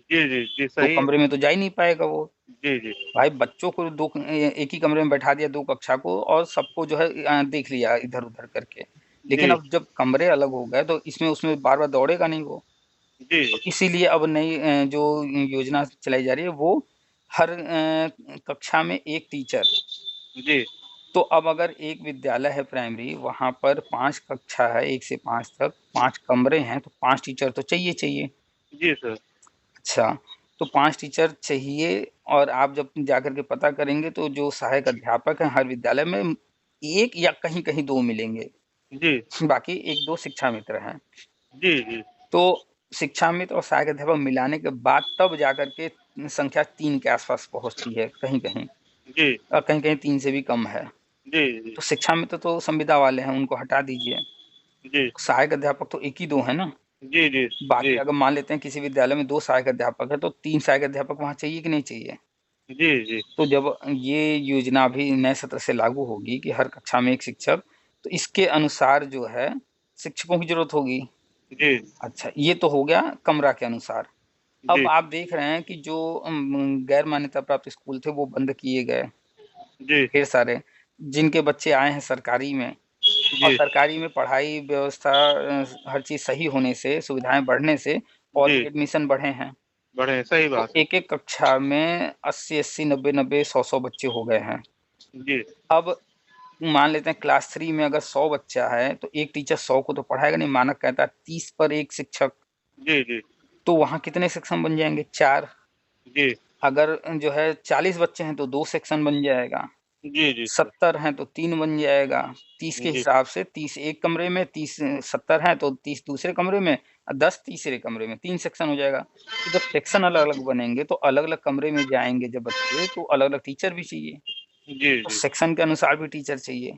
Speaker 2: जी जी जी
Speaker 1: दो
Speaker 2: सही है।
Speaker 1: कमरे में तो जा ही नहीं पाएगा वो।
Speaker 2: जी जी
Speaker 1: भाई, बच्चों को एक ही कमरे में बैठा दिया, 2 कक्षा को, और सबको जो है देख लिया इधर उधर करके। लेकिन
Speaker 2: जी
Speaker 1: अब जब कमरे अलग हो गए तो इसमें उसमें बार बार दौड़ेगा नहीं वो।
Speaker 2: जी
Speaker 1: तो इसीलिए अब नई जो योजना चलाई जा रही है वो हर कक्षा में एक टीचर।
Speaker 2: जी
Speaker 1: तो अब अगर एक विद्यालय है प्राइमरी, वहाँ पर 5 कक्षा है, 1 से 5 तक, 5 कमरे हैं, तो 5 टीचर तो चाहिए।
Speaker 2: जी सर।
Speaker 1: अच्छा, तो 5 टीचर चाहिए। और आप जब जाकर के पता करेंगे तो जो सहायक अध्यापक हैं हर विद्यालय में 1 या कहीं-कहीं 2 मिलेंगे,
Speaker 2: जी
Speaker 1: बाकी 1-2 शिक्षा मित्र हैं।
Speaker 2: जी जी
Speaker 1: तो शिक्षा मित्र और सहायक अध्यापक मिलाने के बाद तब जाकर के संख्या 3 के आस-पास पहुँचती है कहीं-कहीं,
Speaker 2: जी
Speaker 1: और कहीं-कहीं 3 से भी कम है।
Speaker 2: जी जी
Speaker 1: तो शिक्षा मित्र तो संविदा वाले हैं, उनको हटा दीजिए।
Speaker 2: जी
Speaker 1: सहायक अध्यापक तो 1 ही 2 हैं ना।
Speaker 2: जी जी
Speaker 1: बाकी
Speaker 2: जी
Speaker 1: अगर मान लेते हैं किसी विद्यालय में 2 सहायक अध्यापक हैं, तो 3 सहायक अध्यापक वहाँ चाहिए कि नहीं चाहिए?
Speaker 2: जी जी
Speaker 1: तो जब ये योजना अभी नए सत्र से लागू होगी कि हर कक्षा में 1 शिक्षक, तो इसके अनुसार जो है शिक्षकों की ज़रूरत होगी।
Speaker 2: जी
Speaker 1: अच्छा, ये तो हो गया कमरा के अनुसार। अब
Speaker 2: जी
Speaker 1: आप देख रहे हैं कि जो गैर मान्यता प्राप्त स्कूल थे वो बंद किए गए,
Speaker 2: जी
Speaker 1: ढेर सारे। जिनके बच्चे आए हैं सरकारी में, और
Speaker 2: जी
Speaker 1: सरकारी में पढ़ाई व्यवस्था हर चीज़ सही होने से, सुविधाएँ बढ़ने से और
Speaker 2: जी
Speaker 1: भी एडमिशन बढ़े हैं।
Speaker 2: बढ़े, सही
Speaker 1: तो
Speaker 2: बात है।
Speaker 1: एक-एक कक्षा में 80-80, 90-90, 100-100 बच्चे हो गए हैं।
Speaker 2: जी
Speaker 1: अब मान लेते हैं क्लास 3 में अगर 100 बच्चा है, तो एक टीचर 100 को तो पढ़ाएगा नहीं, मानक कहता है 30 पर 1 शिक्षक।
Speaker 2: जी जी
Speaker 1: तो वहाँ कितने सेक्शन बन जाएँगे? 4।
Speaker 2: जी
Speaker 1: अगर जो है 40 बच्चे हैं तो 2 सेक्शन बन जाएगा,
Speaker 2: जी जी सर।
Speaker 1: 70 हैं तो 3 बन जाएगा, 30 के
Speaker 2: जी
Speaker 1: हिसाब से 30 एक कमरे में, 30 70 हैं तो 30 दूसरे कमरे में, 10 तीसरे कमरे में, 3 सेक्शन हो जाएगा। तो जब सेक्शन अलग-अलग बनेंगे तो अलग-अलग कमरे में जाएँगे जब बच्चे, तो अलग-अलग टीचर भी चाहिए,
Speaker 2: जी
Speaker 1: तो
Speaker 2: जी
Speaker 1: सेक्शन के अनुसार भी टीचर चाहिए।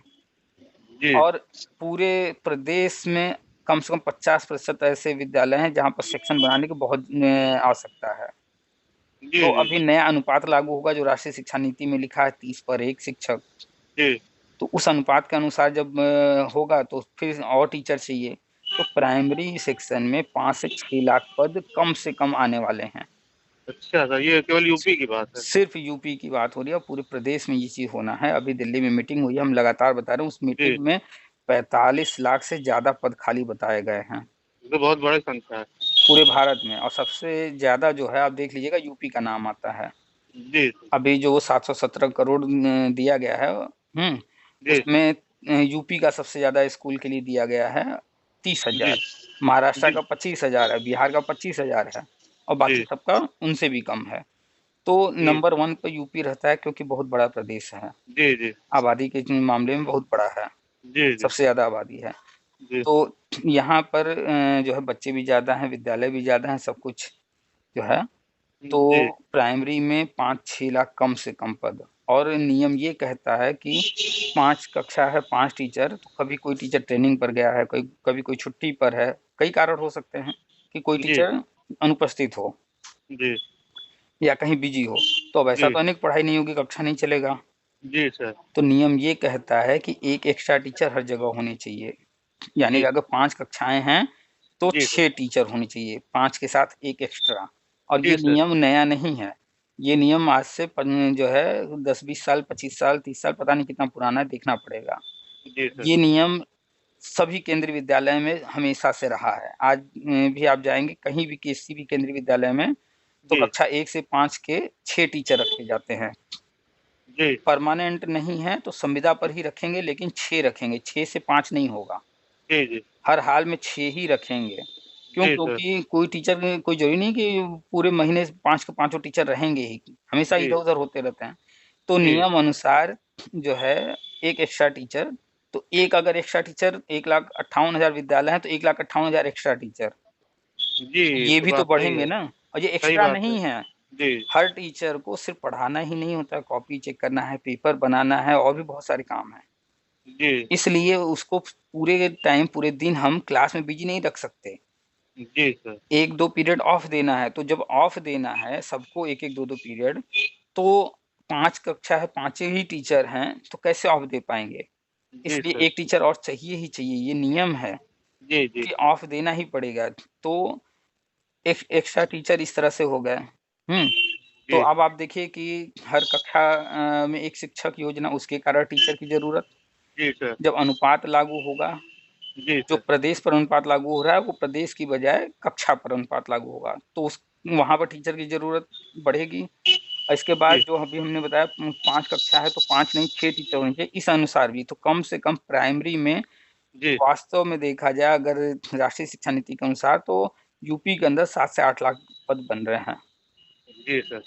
Speaker 2: जी
Speaker 1: और पूरे प्रदेश में कम से कम 50% ऐसे विद्यालय हैं जहाँ पर सेक्शन बनाने की बहुत आवश्यकता है।
Speaker 2: जी
Speaker 1: तो
Speaker 2: जी
Speaker 1: अभी नया अनुपात लागू होगा जो राष्ट्रीय शिक्षा नीति में लिखा है 30 पर 1 शिक्षक।
Speaker 2: जी
Speaker 1: तो उस अनुपात के अनुसार जब होगा तो फिर और टीचर चाहिए। तो प्राइमरी सेक्शन में 5 से 6 लाख पद कम से कम आने वाले हैं।
Speaker 2: अच्छा सर, ये केवल यूपी की बात है।
Speaker 1: सिर्फ़ यूपी की बात हो रही है और पूरे प्रदेश में ये चीज़ होना है। अभी दिल्ली में मीटिंग हुई है, हम लगातार बता रहे हैं, उस
Speaker 2: जी,
Speaker 1: मीटिंग में 45 लाख से ज़्यादा पद खाली बताए गए हैं,
Speaker 2: ये तो बहुत बड़ी संख्या है।
Speaker 1: पूरे भारत में। और सबसे ज़्यादा जो है आप देख लीजिएगा यूपी का नाम आता है।
Speaker 2: जी
Speaker 1: अभी जो 717 करोड़ दिया गया है,
Speaker 2: जी
Speaker 1: उसमें यूपी का सबसे ज़्यादा स्कूल के लिए दिया गया है
Speaker 2: जी
Speaker 1: 30,000, महाराष्ट्र
Speaker 2: जी
Speaker 1: का 25,000 है, बिहार का 25,000 है और बाकी
Speaker 2: जी
Speaker 1: सबका उनसे भी कम है। तो
Speaker 2: जी
Speaker 1: नंबर 1 पे यूपी रहता है क्योंकि बहुत बड़ा प्रदेश है,
Speaker 2: जी जी
Speaker 1: आबादी के मामले में बहुत बड़ा है,
Speaker 2: जी जी
Speaker 1: सबसे ज़्यादा आबादी है।
Speaker 2: जी
Speaker 1: तो यहाँ पर जो है बच्चे भी ज़्यादा हैं, विद्यालय भी ज़्यादा हैं, सब कुछ जो है। तो
Speaker 2: जी
Speaker 1: प्राइमरी में 5-6 लाख कम से कम पद। और नियम ये कहता है कि 5 कक्षा है, 5 टीचर, तो कभी कोई टीचर ट्रेनिंग पर गया है, कोई कभी कोई छुट्टी पर है, कई कारण हो सकते हैं कि कोई
Speaker 2: जी
Speaker 1: टीचर अनुपस्थित हो
Speaker 2: जी
Speaker 1: या कहीं बिजी हो, तो अब ऐसा
Speaker 2: जी
Speaker 1: तो नहीं कि पढ़ाई नहीं होगी, कक्षा नहीं चलेगा।
Speaker 2: जी सर।
Speaker 1: तो नियम ये कहता है कि एक एक्स्ट्रा टीचर हर जगह होने चाहिए, यानी
Speaker 2: जी
Speaker 1: कि अगर 5 कक्षाएं हैं तो
Speaker 2: जी सर।
Speaker 1: 6 टीचर होने चाहिए, 5 के साथ एक एक्स्ट्रा। और
Speaker 2: जी
Speaker 1: ये
Speaker 2: सर।
Speaker 1: नियम नया नहीं है, ये नियम आज से जो है 10-20 साल, 25 साल, 30 साल, पता नहीं कितना पुराना है, देखना पड़ेगा।
Speaker 2: जी सर।
Speaker 1: ये नियम सभी केंद्रीय विद्यालय में हमेशा से रहा है। आज भी आप जाएंगे कहीं भी किसी भी केंद्रीय विद्यालय में, तो
Speaker 2: जी
Speaker 1: कक्षा 1 से 5 के 6 टीचर रखे जाते हैं।
Speaker 2: जी
Speaker 1: परमानेंट नहीं है तो संविदा पर ही रखेंगे, लेकिन 6 रखेंगे, 6 से 5 नहीं होगा।
Speaker 2: जी जी
Speaker 1: हर हाल में 6 ही रखेंगे। क्यों?
Speaker 2: जी सर।
Speaker 1: क्योंकि कोई टीचर, कोई ज़रूरी नहीं कि पूरे महीने 5 के पाँचों टीचर रहेंगे ही, हमेशा
Speaker 2: जी
Speaker 1: इधर-उधर होते रहते हैं। तो
Speaker 2: जी
Speaker 1: नियम अनुसार जो है एक एक्स्ट्रा टीचर, तो एक अगर एक्स्ट्रा टीचर 1,58,000 विद्यालय हैं तो 1,58,000 एक्स्ट्रा टीचर,
Speaker 2: जी,
Speaker 1: ये
Speaker 2: तो
Speaker 1: भी तो
Speaker 2: बात सही
Speaker 1: बढ़ेंगे
Speaker 2: है।
Speaker 1: ना। और ये
Speaker 2: सही
Speaker 1: एक्स्ट्रा
Speaker 2: बात है।
Speaker 1: नहीं है,
Speaker 2: जी
Speaker 1: हर टीचर को सिर्फ़ पढ़ाना ही नहीं होता है, कॉपी चेक करना है, पेपर बनाना है और भी बहुत सारे काम हैं।
Speaker 2: जी
Speaker 1: इसलिए उसको पूरे टाइम, पूरे दिन हम क्लास में बिज़ी नहीं रख सकते।
Speaker 2: जी सर।
Speaker 1: 1-2 पीरियड ऑफ देना है, तो जब ऑफ देना है सबको 1-1 2-2 पीरियड, तो 5 कक्षा है, पाँचों ही टीचर हैं, तो कैसे ऑफ दे पाएँगे?
Speaker 2: जी
Speaker 1: इसलिए
Speaker 2: सर।
Speaker 1: 1 टीचर और चाहिए ही चाहिए, ये नियम है
Speaker 2: जी जी
Speaker 1: कि ऑफ देना ही पड़ेगा। तो एक्स्ट्रा टीचर इस तरह से हो गए। हुँ, तो
Speaker 2: जी
Speaker 1: अब आप देखिए कि हर कक्षा में 1 शिक्षक योजना, उसके कारण टीचर की ज़रूरत।
Speaker 2: जी सर।
Speaker 1: जब अनुपात लागू होगा,
Speaker 2: जी
Speaker 1: जो
Speaker 2: सर।
Speaker 1: प्रदेश पर अनुपात लागू हो रहा है, वो प्रदेश की बजाय कक्षा पर अनुपात लागू होगा, तो उस वहाँ पर टीचर की ज़रूरत बढ़ेगी। और इसके बाद
Speaker 2: जी,
Speaker 1: जो अभी हमने बताया 5 कक्षा है तो 5 नहीं 6 टीचर होने चाहिए इस अनुसार भी। तो कम से कम प्राइमरी में
Speaker 2: जी,
Speaker 1: वास्तव में देखा जाए अगर राष्ट्रीय शिक्षा नीति के अनुसार तो यूपी के अंदर 7 से 8 लाख पद बन रहे हैं।
Speaker 2: जी सर।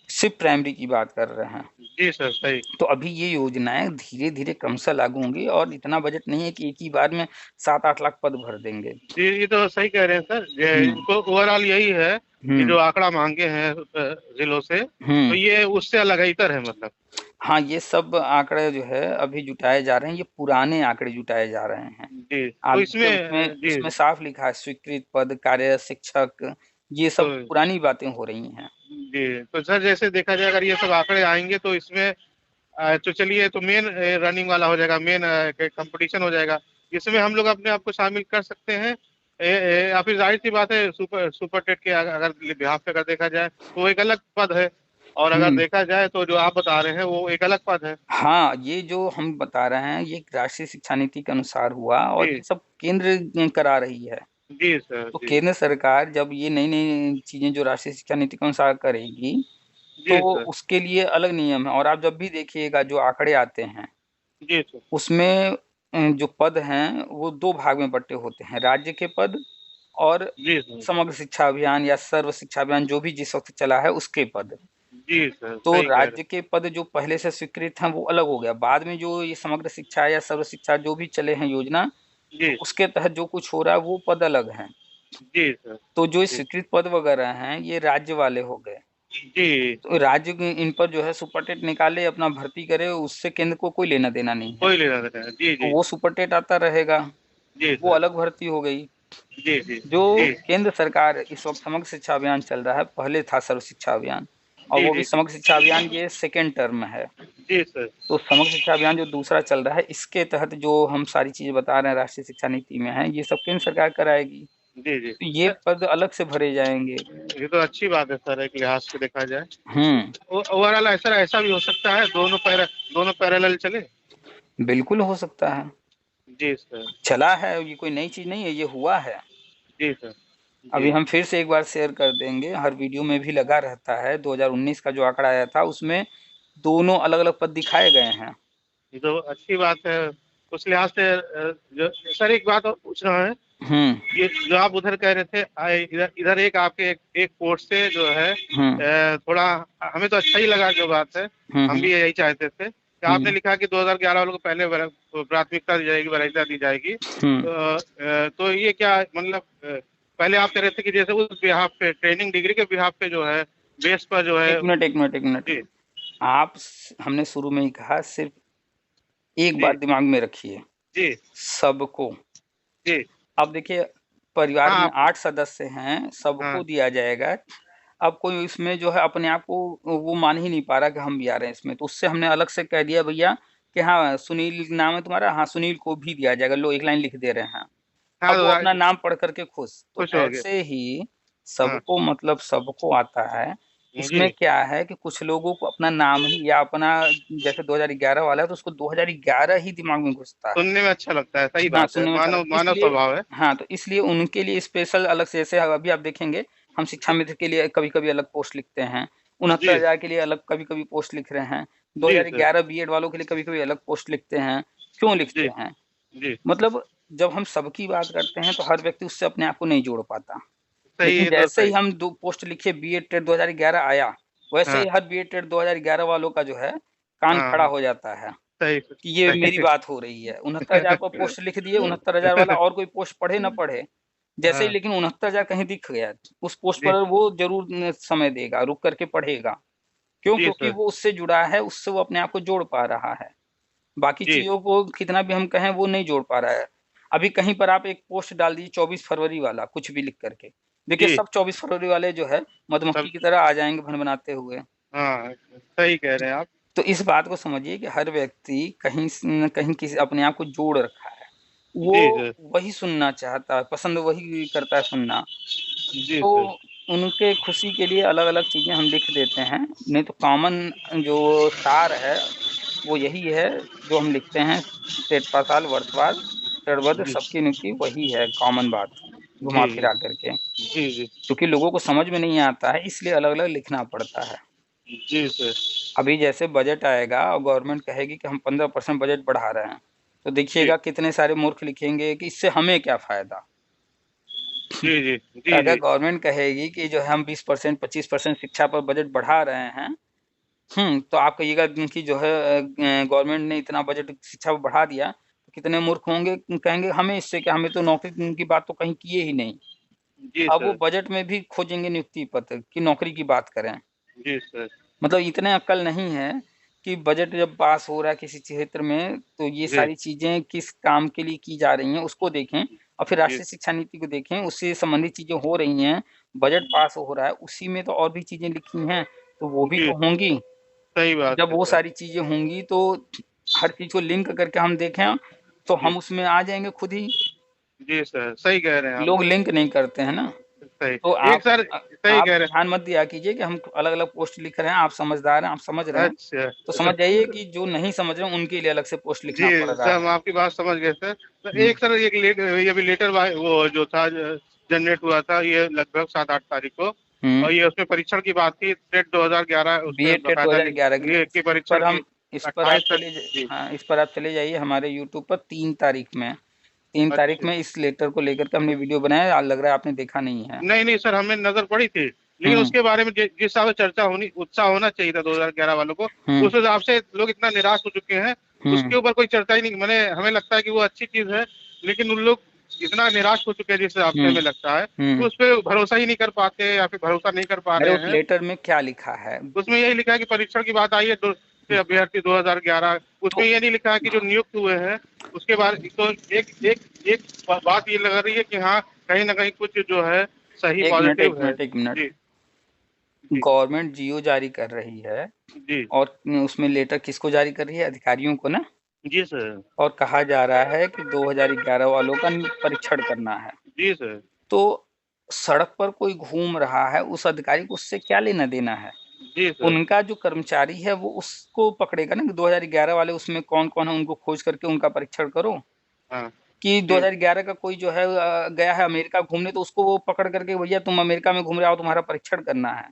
Speaker 1: सिर्फ प्राइमरी की बात कर रहे हैं।
Speaker 2: जी सर, सही।
Speaker 1: तो अभी ये योजनाएं धीरे-धीरे क्रमशः लागू होंगी और इतना बजट नहीं है कि एक ही बार में 7-8 लाख पद भर देंगे।
Speaker 2: जी, ये तो सही कह रहे हैं सर। ये
Speaker 1: हुँ,
Speaker 2: इनको ओवरऑल यही है, ये
Speaker 1: हुँ,
Speaker 2: जो आंकड़ा माँगे हैं जिलों से, तो
Speaker 1: हुँ।
Speaker 2: ये उससे अलग इतर है मतलब।
Speaker 1: हाँ, ये सब आंकड़े जो है अभी जुटाए जा रहे हैं, ये पुराने आंकड़े जुटाए जा रहे हैं।
Speaker 2: जी,
Speaker 1: आप
Speaker 2: तो
Speaker 1: देखिए उसमें
Speaker 2: इसमें जी,
Speaker 1: उसमें साफ लिखा है स्वीकृत पद, कार्यरत शिक्षक, ये
Speaker 2: तो
Speaker 1: सब पुरानी बातें हो रही हैं।
Speaker 2: जी, तो सर जैसे देखा जाए अगर ये सब आंकड़े आएँगे तो इसमें तो चलिए तो मेन रनिंग वाला हो जाएगा, मेन कॉम्पिटिशन हो जाएगा। इसमें हम लोग अपने आप को शामिल कर सकते हैं। या फिर ज़ाहिर-सी बात है सुपर टेट के अगर बिहाफ़ पे अगर देखा जाए तो वो एक अलग पद है और अगर
Speaker 1: हुँ।
Speaker 2: देखा जाए तो जो आप बता रहे हैं वो एक अलग पद है।
Speaker 1: हाँ, ये जो हम बता रहे हैं ये राष्ट्रीय शिक्षा नीति के अनुसार हुआ और
Speaker 2: जी,
Speaker 1: ये सब केंद्र करा रही है।
Speaker 2: जी सर,
Speaker 1: तो
Speaker 2: जी।
Speaker 1: केंद्र सरकार जब ये नई-नई चीज़ें जो राष्ट्रीय शिक्षा नीति के अनुसार करेगी, तो
Speaker 2: जी सर,
Speaker 1: उसके लिए अलग नियम है और आप जब भी देखिएगा जो आंकड़े आते हैं,
Speaker 2: जी सर।
Speaker 1: उसमें जो पद हैं वो 2 भाग में बँटे होते हैं, राज्य के पद और
Speaker 2: जी सर,
Speaker 1: समग्र शिक्षा अभियान या सर्व शिक्षा अभियान जो भी जिस वक़्त चला है उसके पद।
Speaker 2: जी सर,
Speaker 1: तो
Speaker 2: सही कह रहे
Speaker 1: राज्य के पद जो पहले से स्वीकृत हैं वो अलग हो गया, बाद में जो ये समग्र शिक्षा या सर्व शिक्षा जो भी चले हैं योजना,
Speaker 2: हैं।
Speaker 1: तो
Speaker 2: जी,
Speaker 1: उसके तहत जो कुछ हो रहा है वो पद अलग हैं।
Speaker 2: जी सर,
Speaker 1: तो जो ये
Speaker 2: जी,
Speaker 1: स्वीकृत पद वगैरह हैं, ये राज्य वाले हो गए।
Speaker 2: जी,
Speaker 1: तो राज्य के इन पर जो है सुपरटेट निकाले, अपना भर्ती करे, उससे केंद्र को कोई लेना-देना नहीं है।
Speaker 2: कोई लेना-देना है। जी,
Speaker 1: तो
Speaker 2: जी,
Speaker 1: वो सुपरटेट आता रहेगा,
Speaker 2: जी
Speaker 1: वो
Speaker 2: सर।
Speaker 1: अलग भर्ती हो गई।
Speaker 2: जी, जी,
Speaker 1: जो
Speaker 2: जी,
Speaker 1: केंद्र सरकार इस वक़्त समग्र शिक्षा अभियान चल रहा है, पहले था सर्व शिक्षा अभियान और
Speaker 2: जी,
Speaker 1: वो भी
Speaker 2: जी, जी,
Speaker 1: समग्र शिक्षा अभियान ये सेकंड टर्म है।
Speaker 2: जी सर।
Speaker 1: तो समग्र शिक्षा अभियान जो दूसरा चल रहा है, इसके तहत जो हम सारी चीज़ें बता रहे हैं राष्ट्रीय शिक्षा नीति में है, ये सब केंद्र सरकार कराएगी।
Speaker 2: जी, जी।
Speaker 1: तो ये पद अलग से भरे जाएँगे।
Speaker 2: ये तो अच्छी बात है सर, एक लिहाज़ से देखा जाए।
Speaker 1: हुँ,
Speaker 2: ओवरऑल ऐसा ऐसा भी हो सकता है दोनों पैरेलल चले?
Speaker 1: बिल्कुल हो सकता है।
Speaker 2: जी सर।
Speaker 1: चला है, ये कोई नई चीज़ नहीं है, ये हुआ है।
Speaker 2: जी सर।
Speaker 1: अभी
Speaker 2: जी।
Speaker 1: हम फिर से एक बार शेयर कर देंगे, हर वीडियो में भी लगा रहता है, 2019 का जो आंकड़ा आया था, उसमें दोनों अलग-अलग पद दिखाए गए हैं।
Speaker 2: ये तो अच्छी बात है। उस लिहाज से जो सर एक बात और पूछना है,
Speaker 1: हुँ,
Speaker 2: ये जो आप उधर कह रहे थे इधर इधर एक आपके एक पोस्ट से जो है
Speaker 1: हुँ,
Speaker 2: थोड़ा हमें तो अच्छा ही लगा जो बात है,
Speaker 1: हुँ,
Speaker 2: हम
Speaker 1: हुँ,
Speaker 2: भी यही चाहते थे कि आपने
Speaker 1: हुँ,
Speaker 2: लिखा कि 2011 वालों को पहले प्राथमिकता दी जाएगी, वरीयता दी जाएगी।
Speaker 1: हुँ।
Speaker 2: तो ये क्या मतलब पहले आप कह रहे थे कि जैसे उस बिहाफ पे ट्रेनिंग डिग्री के बिहाफ पे जो है बेस पर जो है
Speaker 1: 1 मिनट, 1 मिनट, 1 मिनट।
Speaker 2: जी,
Speaker 1: आप स हमने शुरू में ही कहा सिर्फ़ एक
Speaker 2: जी,
Speaker 1: बात दिमाग में रखिए,
Speaker 2: जी,
Speaker 1: सबको।
Speaker 2: जी।
Speaker 1: अब देखिए परिवार
Speaker 2: हाँ,
Speaker 1: में
Speaker 2: आप
Speaker 1: 8 सदस्य हैं, सबको
Speaker 2: हाँ,
Speaker 1: दिया जाएगा। अब कोई इसमें जो है अपने आप को वो मान ही नहीं पा रहा कि हम भी आ रहे हैं इसमें, तो उससे हमने अलग से कह दिया भैया कि हाँ, सुनील नाम है तुम्हारा? हाँ, सुनील को भी दिया जाएगा, लो एक लाइन लिख दे रहे हैं।
Speaker 2: हाँ,
Speaker 1: अब
Speaker 2: तो
Speaker 1: वो अपना नाम पढ़ कर के खुश। तो
Speaker 2: खुश हो गए।
Speaker 1: ऐसे ही
Speaker 2: हाँ,
Speaker 1: सबको मतलब सबको आता है। इसमें
Speaker 2: जी,
Speaker 1: क्या है कि कुछ लोगों को अपना नाम ही या अपना जैसे 2011 वाला है तो उसको 2011 ही दिमाग में घुसता है।
Speaker 2: सुनने में अच्छा लगता है, सही
Speaker 1: हाँ,
Speaker 2: बात है,
Speaker 1: सुनने में अच्छा
Speaker 2: मानव
Speaker 1: लगता है
Speaker 2: मानव
Speaker 1: इसलिए
Speaker 2: स्वभाव है।
Speaker 1: हाँ, तो इसलिए उनके लिए स्पेशल अलग से जैसे अभी आप देखेंगे हम शिक्षा मित्र के लिए कभी-कभी अलग पोस्ट लिखते हैं।
Speaker 2: जी,
Speaker 1: 69,000 के लिए अलग कभी-कभी पोस्ट लिख रहे हैं।
Speaker 2: जी सर,
Speaker 1: 2011 बीएड वालों के लिए कभी-कभी अलग पोस्ट लिखते हैं। क्यों लिखते
Speaker 2: जी,
Speaker 1: हैं?
Speaker 2: जी,
Speaker 1: मतलब जब हम सबकी बात करते हैं तो हर व्यक्ति उससे अपने आप को नहीं जोड़ पाता।
Speaker 2: सही
Speaker 1: लेकिन
Speaker 2: ये तो
Speaker 1: जैसे ही
Speaker 2: सही।
Speaker 1: हम 2 पोस्ट लिखे बीएड टेट 2011 आया, वैसे
Speaker 2: हाँ,
Speaker 1: ही हर बीएड टेट 2011 वालों का जो है कान
Speaker 2: हाँ,
Speaker 1: खड़ा
Speaker 2: हाँ,
Speaker 1: हो जाता है
Speaker 2: सही
Speaker 1: कि ये मेरी
Speaker 2: सही।
Speaker 1: बात हो रही है। 69,000 को पोस्ट लिख दिए, 69,000 वाला और कोई पोस्ट पढ़े ना पढ़े, जैसे ही
Speaker 2: हाँ,
Speaker 1: लेकिन 69,000 कहीं दिख गया, उस पोस्ट
Speaker 2: जी,
Speaker 1: पर वो ज़रूर समय देगा, रुक कर के पढ़ेगा। क्यों?
Speaker 2: जी
Speaker 1: क्योंकि
Speaker 2: सर,
Speaker 1: वो उससे जुड़ा है, उससे वो अपने आप को जोड़ पा रहा है। बाकी
Speaker 2: जी,
Speaker 1: चीज़ों को कितना भी हम कहें वो नहीं जोड़ पा रहा है। अभी कहीं पर आप एक पोस्ट डाल दीजिए 24 फरवरी वाला कुछ भी लिख कर के, देखिए
Speaker 2: जी,
Speaker 1: सब 24 फरवरी वाले जो है
Speaker 2: सब
Speaker 1: मधुमक्खी की तरह आ जाएँगे भनभनाते हुए।
Speaker 2: हाँ, सही कह रहे हैं आप।
Speaker 1: तो इस बात को समझिए कि हर व्यक्ति कहीं स न कहीं किसी अपने आप को जोड़ रखा है। वो
Speaker 2: जी सर,
Speaker 1: वही सुनना चाहता है, पसंद वही करता है सुनना।
Speaker 2: जी
Speaker 1: तो
Speaker 2: सर,
Speaker 1: उनके खुशी के लिए अलग-अलग चीज़ें हम लिख देते हैं, नहीं तो कॉमन जो सार है वो यही है जो हम लिखते हैं टेट पासाल वर्षवार षणबद्ध
Speaker 2: जी,
Speaker 1: सबकी नियुक्ति वही है कॉमन बात,
Speaker 2: जी,
Speaker 1: घुमा-फिरा कर के।
Speaker 2: जी, जी,
Speaker 1: क्योंकि लोगों को समझ में नहीं आता है इसलिए अलग-अलग लिखना पड़ता है।
Speaker 2: जी सर।
Speaker 1: अभी जैसे बजट आएगा और गवर्नमेंट कहेगी कि हम 15% बजट बढ़ा रहे हैं, तो
Speaker 2: जी
Speaker 1: देखिएगा कितने सारे मूर्ख लिखेंगे कि इससे हमें क्या फ़ायदा।
Speaker 2: जी जी जी
Speaker 1: अगर
Speaker 2: जी
Speaker 1: गवर्नमेंट कहेगी कि जो है हम 20% 25% शिक्षा पर बजट बढ़ा रहे हैं, तो आप कहिएगा कि जो है गवर्नमेंट ने इतना बजट शिक्षा पर बढ़ा दिया, तो कितने मूर्ख होंगे कहेंगे हमें इससे क्या, हमें तो नौकरी की बात तो कहीं किए ही नहीं।
Speaker 2: जी
Speaker 1: अब वो
Speaker 2: सर।
Speaker 1: बजट में भी खोजेंगे नियुक्ति पत्र कि नौकरी की बात करें।
Speaker 2: जी सर।
Speaker 1: मतलब इतने अक्ल नहीं है कि बजट जब पास हो रहा है किसी क्षेत्र में, तो ये
Speaker 2: जी
Speaker 1: सारी चीज़ें किस काम के लिए की जा रही हैं उसको देखें, और फिर
Speaker 2: जी
Speaker 1: राष्ट्रीय शिक्षा नीति को देखें, उससे संबंधित चीज़ें हो रही हैं, बजट पास हो रहा है, उसी में तो और भी चीज़ें लिखी हैं, तो वो भी
Speaker 2: जी
Speaker 1: तो होंगी।
Speaker 2: सही बात
Speaker 1: जब
Speaker 2: है
Speaker 1: वो
Speaker 2: सर।
Speaker 1: सारी चीज़ें होंगी तो हर चीज़ को लिंक करके हम देखें, तो
Speaker 2: जी
Speaker 1: हम उसमें आ जाएँगे खुद ही।
Speaker 2: जी सर, सही कह रहे हैं आप।
Speaker 1: लोग लिंक नहीं करते हैं ना।
Speaker 2: सही।
Speaker 1: तो
Speaker 2: एक सर सही
Speaker 1: आप
Speaker 2: कह रहे
Speaker 1: ध्यान मत दिया कीजिए कि हम अलग-अलग पोस्ट लिख रहे हैं, आप समझदार हैं, आप समझ रहे
Speaker 2: हैं।
Speaker 1: हैं,
Speaker 2: अच्छा।
Speaker 1: तो समझ जाइए कि जो नहीं समझ रहे हैं उनके लिए अलग से पोस्ट लिखना पड़
Speaker 2: जी, सर
Speaker 1: रहा
Speaker 2: हम
Speaker 1: है।
Speaker 2: आपकी बात समझ गए सर। तो
Speaker 1: हुँ,
Speaker 2: एक सर एक ये अभी लेटर वो जो था जनरेट हुआ था ये लगभग 7-8 तारीख को,
Speaker 1: हुँ।
Speaker 2: और ये उसमें परीक्षण की बात थी, टेट 2011 उसमें
Speaker 1: बीए टेट
Speaker 2: बाकायदा
Speaker 1: 2011 की,
Speaker 2: ये की
Speaker 1: इस
Speaker 2: परीक्षण
Speaker 1: पर हम
Speaker 2: की
Speaker 1: इस पर आप
Speaker 2: 28 तक।
Speaker 1: चले ज
Speaker 2: जी।
Speaker 1: हाँ, इस पर आप चले जाइए हमारे यूट्यूब पर 3 तारीख में। 3 तारीख
Speaker 2: अच्छा।
Speaker 1: में इस लेटर को लेकर के हमने वीडियो बनाया है, लग रहा है आपने देखा नहीं है।
Speaker 2: नहीं, नहीं सर, हमें नज़र पड़ी थी, लेकिन
Speaker 1: हुँ,
Speaker 2: उसके बारे में जिस हिसाब से चर्चा होनी उत्साह होना चाहिए था 2011 वालों को,
Speaker 1: हुँ,
Speaker 2: उस हिसाब से लोग इतना निराश हो चुके हैं,
Speaker 1: हुँ,
Speaker 2: उसके ऊपर कोई चर्चा ही नहीं। मैंने हमें लगता है कि वो अच्छी चीज़ है, लेकिन उन लोग इतना निराश हो चुके हैं जिस हिसाब से
Speaker 1: हुँ,
Speaker 2: हमें लगता है, कि
Speaker 1: हुँ।
Speaker 2: उस पे भरोसा ही नहीं कर पाते या फिर भरोसा नहीं कर पा
Speaker 1: अरे
Speaker 2: रहे
Speaker 1: उस
Speaker 2: हैं।
Speaker 1: लेटर में क्या लिखा है?
Speaker 2: उसमें यही लिखा है कि परीक्षण की बात आई है, दो से अभ्यर्थी 2011, उसमें
Speaker 1: तो
Speaker 2: ये नहीं लिखा है कि जो नियुक्त हुए हैं, उसके बाद तो एक एक एक बात ये लग रही है कि हाँ, कहीं न कहीं कुछ जो है सही
Speaker 1: 1 मिनट, 1
Speaker 2: पॉजिटिव है।
Speaker 1: Minute, 1 minute.
Speaker 2: जी, जी,
Speaker 1: गवर्नमेंट जियो जारी कर रही है,
Speaker 2: जी,
Speaker 1: और उसमें लेटर किसको जारी कर रही है? अधिकारियों को ना।
Speaker 2: जी सर।
Speaker 1: और कहा जा रहा है कि 2011 वालों का परीक्षण करना है।
Speaker 2: जी सर।
Speaker 1: तो सड़क पर कोई घूम रहा है, उस अधिकारी को उससे क्या लेना देना है?
Speaker 2: जी सर।
Speaker 1: उनका जो कर्मचारी है वो उसको पकड़ेगा ना कि 2011 वाले उसमें कौन-कौन है, उनको खोज करके उनका परीक्षण करो।
Speaker 2: हाँ।
Speaker 1: कि
Speaker 2: जी,
Speaker 1: 2011 का कोई जो है गया है अमेरिका घूमने, तो उसको वो पकड़ करके भैया तुम अमेरिका में घूम रहे हो, तुम्हारा परीक्षण करना है।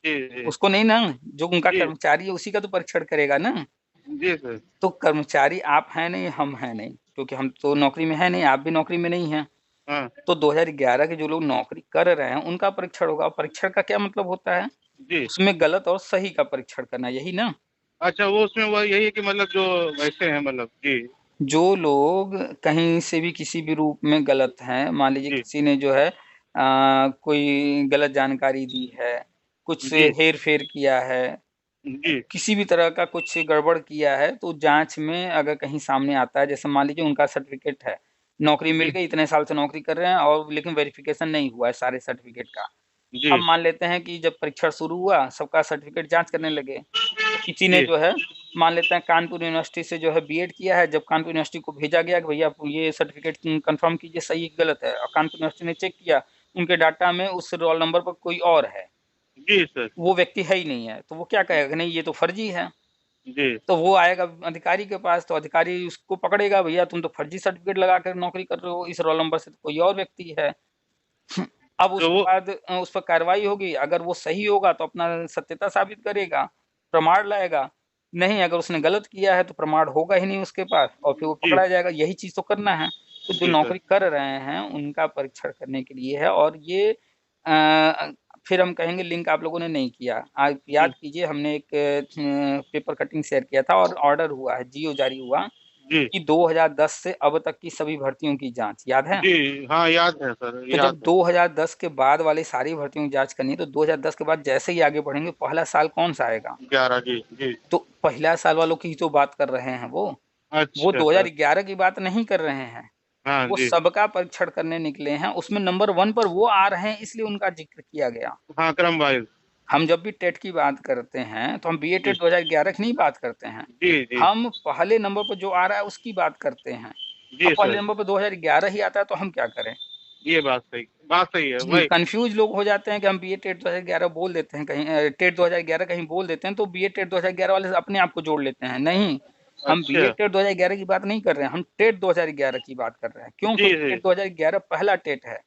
Speaker 2: जी, जी,
Speaker 1: उसको नहीं ना, जो उनका
Speaker 2: जी,
Speaker 1: कर्मचारी है उसी का तो परीक्षण करेगा ना।
Speaker 2: जी सर।
Speaker 1: तो कर्मचारी आप हैं नहीं, हम हैं नहीं, क्योंकि हम तो नौकरी में हैं नहीं, आप भी नौकरी में नहीं हैं।
Speaker 2: हाँ।
Speaker 1: तो 2011 के जो लोग नौकरी कर रहे हैं, उनका परीक्षण होगा। परीक्षण का क्या मतलब होता है?
Speaker 2: जी।
Speaker 1: उसमें गलत और सही का परीक्षण करना, यही ना?
Speaker 2: अच्छा, वो उसमें वो यही है कि मतलब जो वैसे हैं मतलब। जी,
Speaker 1: जो लोग कहीं से भी किसी भी रूप में गलत हैं, मान लीजिए
Speaker 2: जी,
Speaker 1: किसी ने जो है कोई गलत जानकारी दी है, कुछ
Speaker 2: जी,
Speaker 1: हेर-फेर किया है,
Speaker 2: जी,
Speaker 1: किसी भी तरह का कुछ गड़बड़ किया है, तो जाँच में अगर कहीं सामने आता है, जैसे मान लीजिए उनका सर्टिफ़िकेट है, नौकरी मिल
Speaker 2: जी,
Speaker 1: गई, इतने साल से नौकरी कर रहे हैं और लेकिन वेरिफ़िकेशन नहीं हुआ है सारे सर्टिफ़िकेट का। अब
Speaker 2: जी,
Speaker 1: मान लेते हैं कि जब परीक्षण शुरू हुआ, सबका सर्टिफ़िकेट जाँच करने लगे, तो किसी ने
Speaker 2: जी,
Speaker 1: जो है मान लेते हैं कानपुर यूनिवर्सिटी से जो है बीएड किया है, जब कानपुर यूनिवर्सिटी को भेजा गया कि भैया आप ये सर्टिफ़िकेट कन्फर्म कीजिए सही है कि गलत है, और कानपुर यूनिवर्सिटी ने चेक किया, उनके डाटा में उस रोल नंबर पर कोई और है,
Speaker 2: जी सर।
Speaker 1: वो व्यक्ति है ही नहीं है, तो वो क्या कहेगा कि नहीं ये तो फर्जी है।
Speaker 2: जी,
Speaker 1: तो वो आएगा अधिकारी के पास, तो अधिकारी उसको पकड़ेगा, भैया तुम तो फर्जी सर्टिफ़िकेट लगा कर नौकरी कर रहे हो, इस रोल नंबर से तो कोई और व्यक्ति है। अब
Speaker 2: तो
Speaker 1: उसके
Speaker 2: वो
Speaker 1: बाद उस पर कार्रवाई होगी, अगर वो सही होगा तो अपना सत्यता साबित करेगा, प्रमाण लाएगा, नहीं अगर उसने गलत किया है तो प्रमाण होगा ही नहीं उसके पास और फिर वो
Speaker 2: जी,
Speaker 1: पकड़ा जाएगा, यही चीज़ तो करना है। तो जो
Speaker 2: जी सर।
Speaker 1: नौकरी कर रहे हैं उनका परीक्षण करने के लिए है, और ये फिर हम कहेंगे लिंक आप लोगों ने नहीं किया। आप
Speaker 2: जी,
Speaker 1: याद कीजिए हमने एक पेपर कटिंग शेयर किया था और ऑर्डर हुआ है, जियो जारी हुआ
Speaker 2: जी,
Speaker 1: कि 2010 से अब तक की सभी भर्तियों की जाँच, याद है?
Speaker 2: जी, हाँ, याद है सर,
Speaker 1: तो जब
Speaker 2: याद है।
Speaker 1: 2010 के बाद वाली सारी भर्तियों की जाँच करनी है, तो 2010 के बाद जैसे ही आगे बढ़ेंगे, पहला साल कौन-सा आएगा?
Speaker 2: 11 जी, जी।
Speaker 1: तो पहला साल वालों की ही तो बात कर रहे हैं वो। वो
Speaker 2: अच्छा सर।
Speaker 1: 2011 की बात नहीं कर रहे हैं।
Speaker 2: हाँ
Speaker 1: वो
Speaker 2: जी।
Speaker 1: सबका परीक्षण करने निकले हैं, उसमें नंबर 1 पर वो आ रहे हैं इसलिए उनका ज़िक्र किया गया।
Speaker 2: हाँ, क्रम वाइज़।
Speaker 1: हम जब भी टेट की बात करते हैं, तो हम बीए
Speaker 2: जी,
Speaker 1: टेट 2011 की नहीं बात करते हैं।
Speaker 2: जी, जी,
Speaker 1: हम पहले नंबर पर जो आ रहा है उसकी बात करते हैं। अब
Speaker 2: जी
Speaker 1: पहले
Speaker 2: सर।
Speaker 1: नंबर पे 2011 ही आता है तो हम क्या करें?
Speaker 2: ये बात सही है, वही।
Speaker 1: कन्फ्यूज़ लोग हो जाते हैं कि हम बीए टेट 2011 बोल देते हैं कहीं, टेट 2011 कहीं बोल देते हैं तो बीए टेट 2011 वाले अपने आप को जोड़ लेते हैं। नहीं, हम बीए
Speaker 2: अच्छा।
Speaker 1: टेट 2011 की बात नहीं कर रहे हैं, हम टेट 2011 की बात कर रहे हैं। क्यों?
Speaker 2: जी,
Speaker 1: क्योंकि
Speaker 2: जी,
Speaker 1: टेट 2011 पहला टेट है।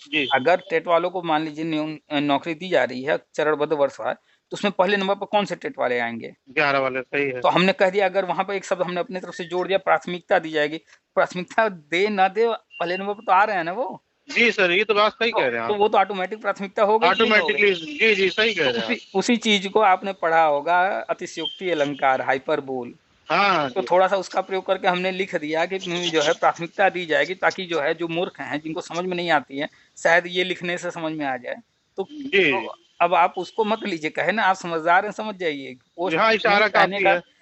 Speaker 2: जी,
Speaker 1: अगर टेट वालों को मान लीजिए नौकरी दी जा रही है चरणबद्ध वर्षवार, तो उसमें पहले नंबर पर कौन से टेट वाले आएंगे?
Speaker 2: 11 वाले, सही है।
Speaker 1: तो हमने कह दिया, अगर वहां पर एक शब्द हमने अपनी तरफ से जोड़ दिया, प्राथमिकता दी जाएगी। प्राथमिकता दे ना दे, पहले नंबर पर तो आ रहे हैं ना वो।
Speaker 2: जी सर, ये तो बात सही कह रहे हैं
Speaker 1: तो
Speaker 2: आप।
Speaker 1: वो तो ऑटोमेटिक प्राथमिकता हो गई कि नहीं हो गई?
Speaker 2: ऑटोमेटिकली, जी जी, सही कह
Speaker 1: तो
Speaker 2: रहे हैं
Speaker 1: उसी
Speaker 2: आप।
Speaker 1: उसी चीज को आपने पढ़ा होगा, अतिशयोक्ति अलंकार, हाइपरबोल।
Speaker 2: हाँ
Speaker 1: तो
Speaker 2: जी।
Speaker 1: थोड़ा सा उसका प्रयोग करके हमने लिख दिया कि जो है प्राथमिकता दी जाएगी, ताकि जो है जो मूर्ख हैं, जिनको समझ में नहीं आती है, शायद ये लिखने से समझ में आ जाए। तो
Speaker 2: जी
Speaker 1: अब आप उसको मत लीजिए, कहे ना आप समझदार हैं, समझ जाइए। पोस्ट
Speaker 2: यहाँ
Speaker 1: में
Speaker 2: इशारा
Speaker 1: कहने
Speaker 2: काफी
Speaker 1: का,
Speaker 2: है।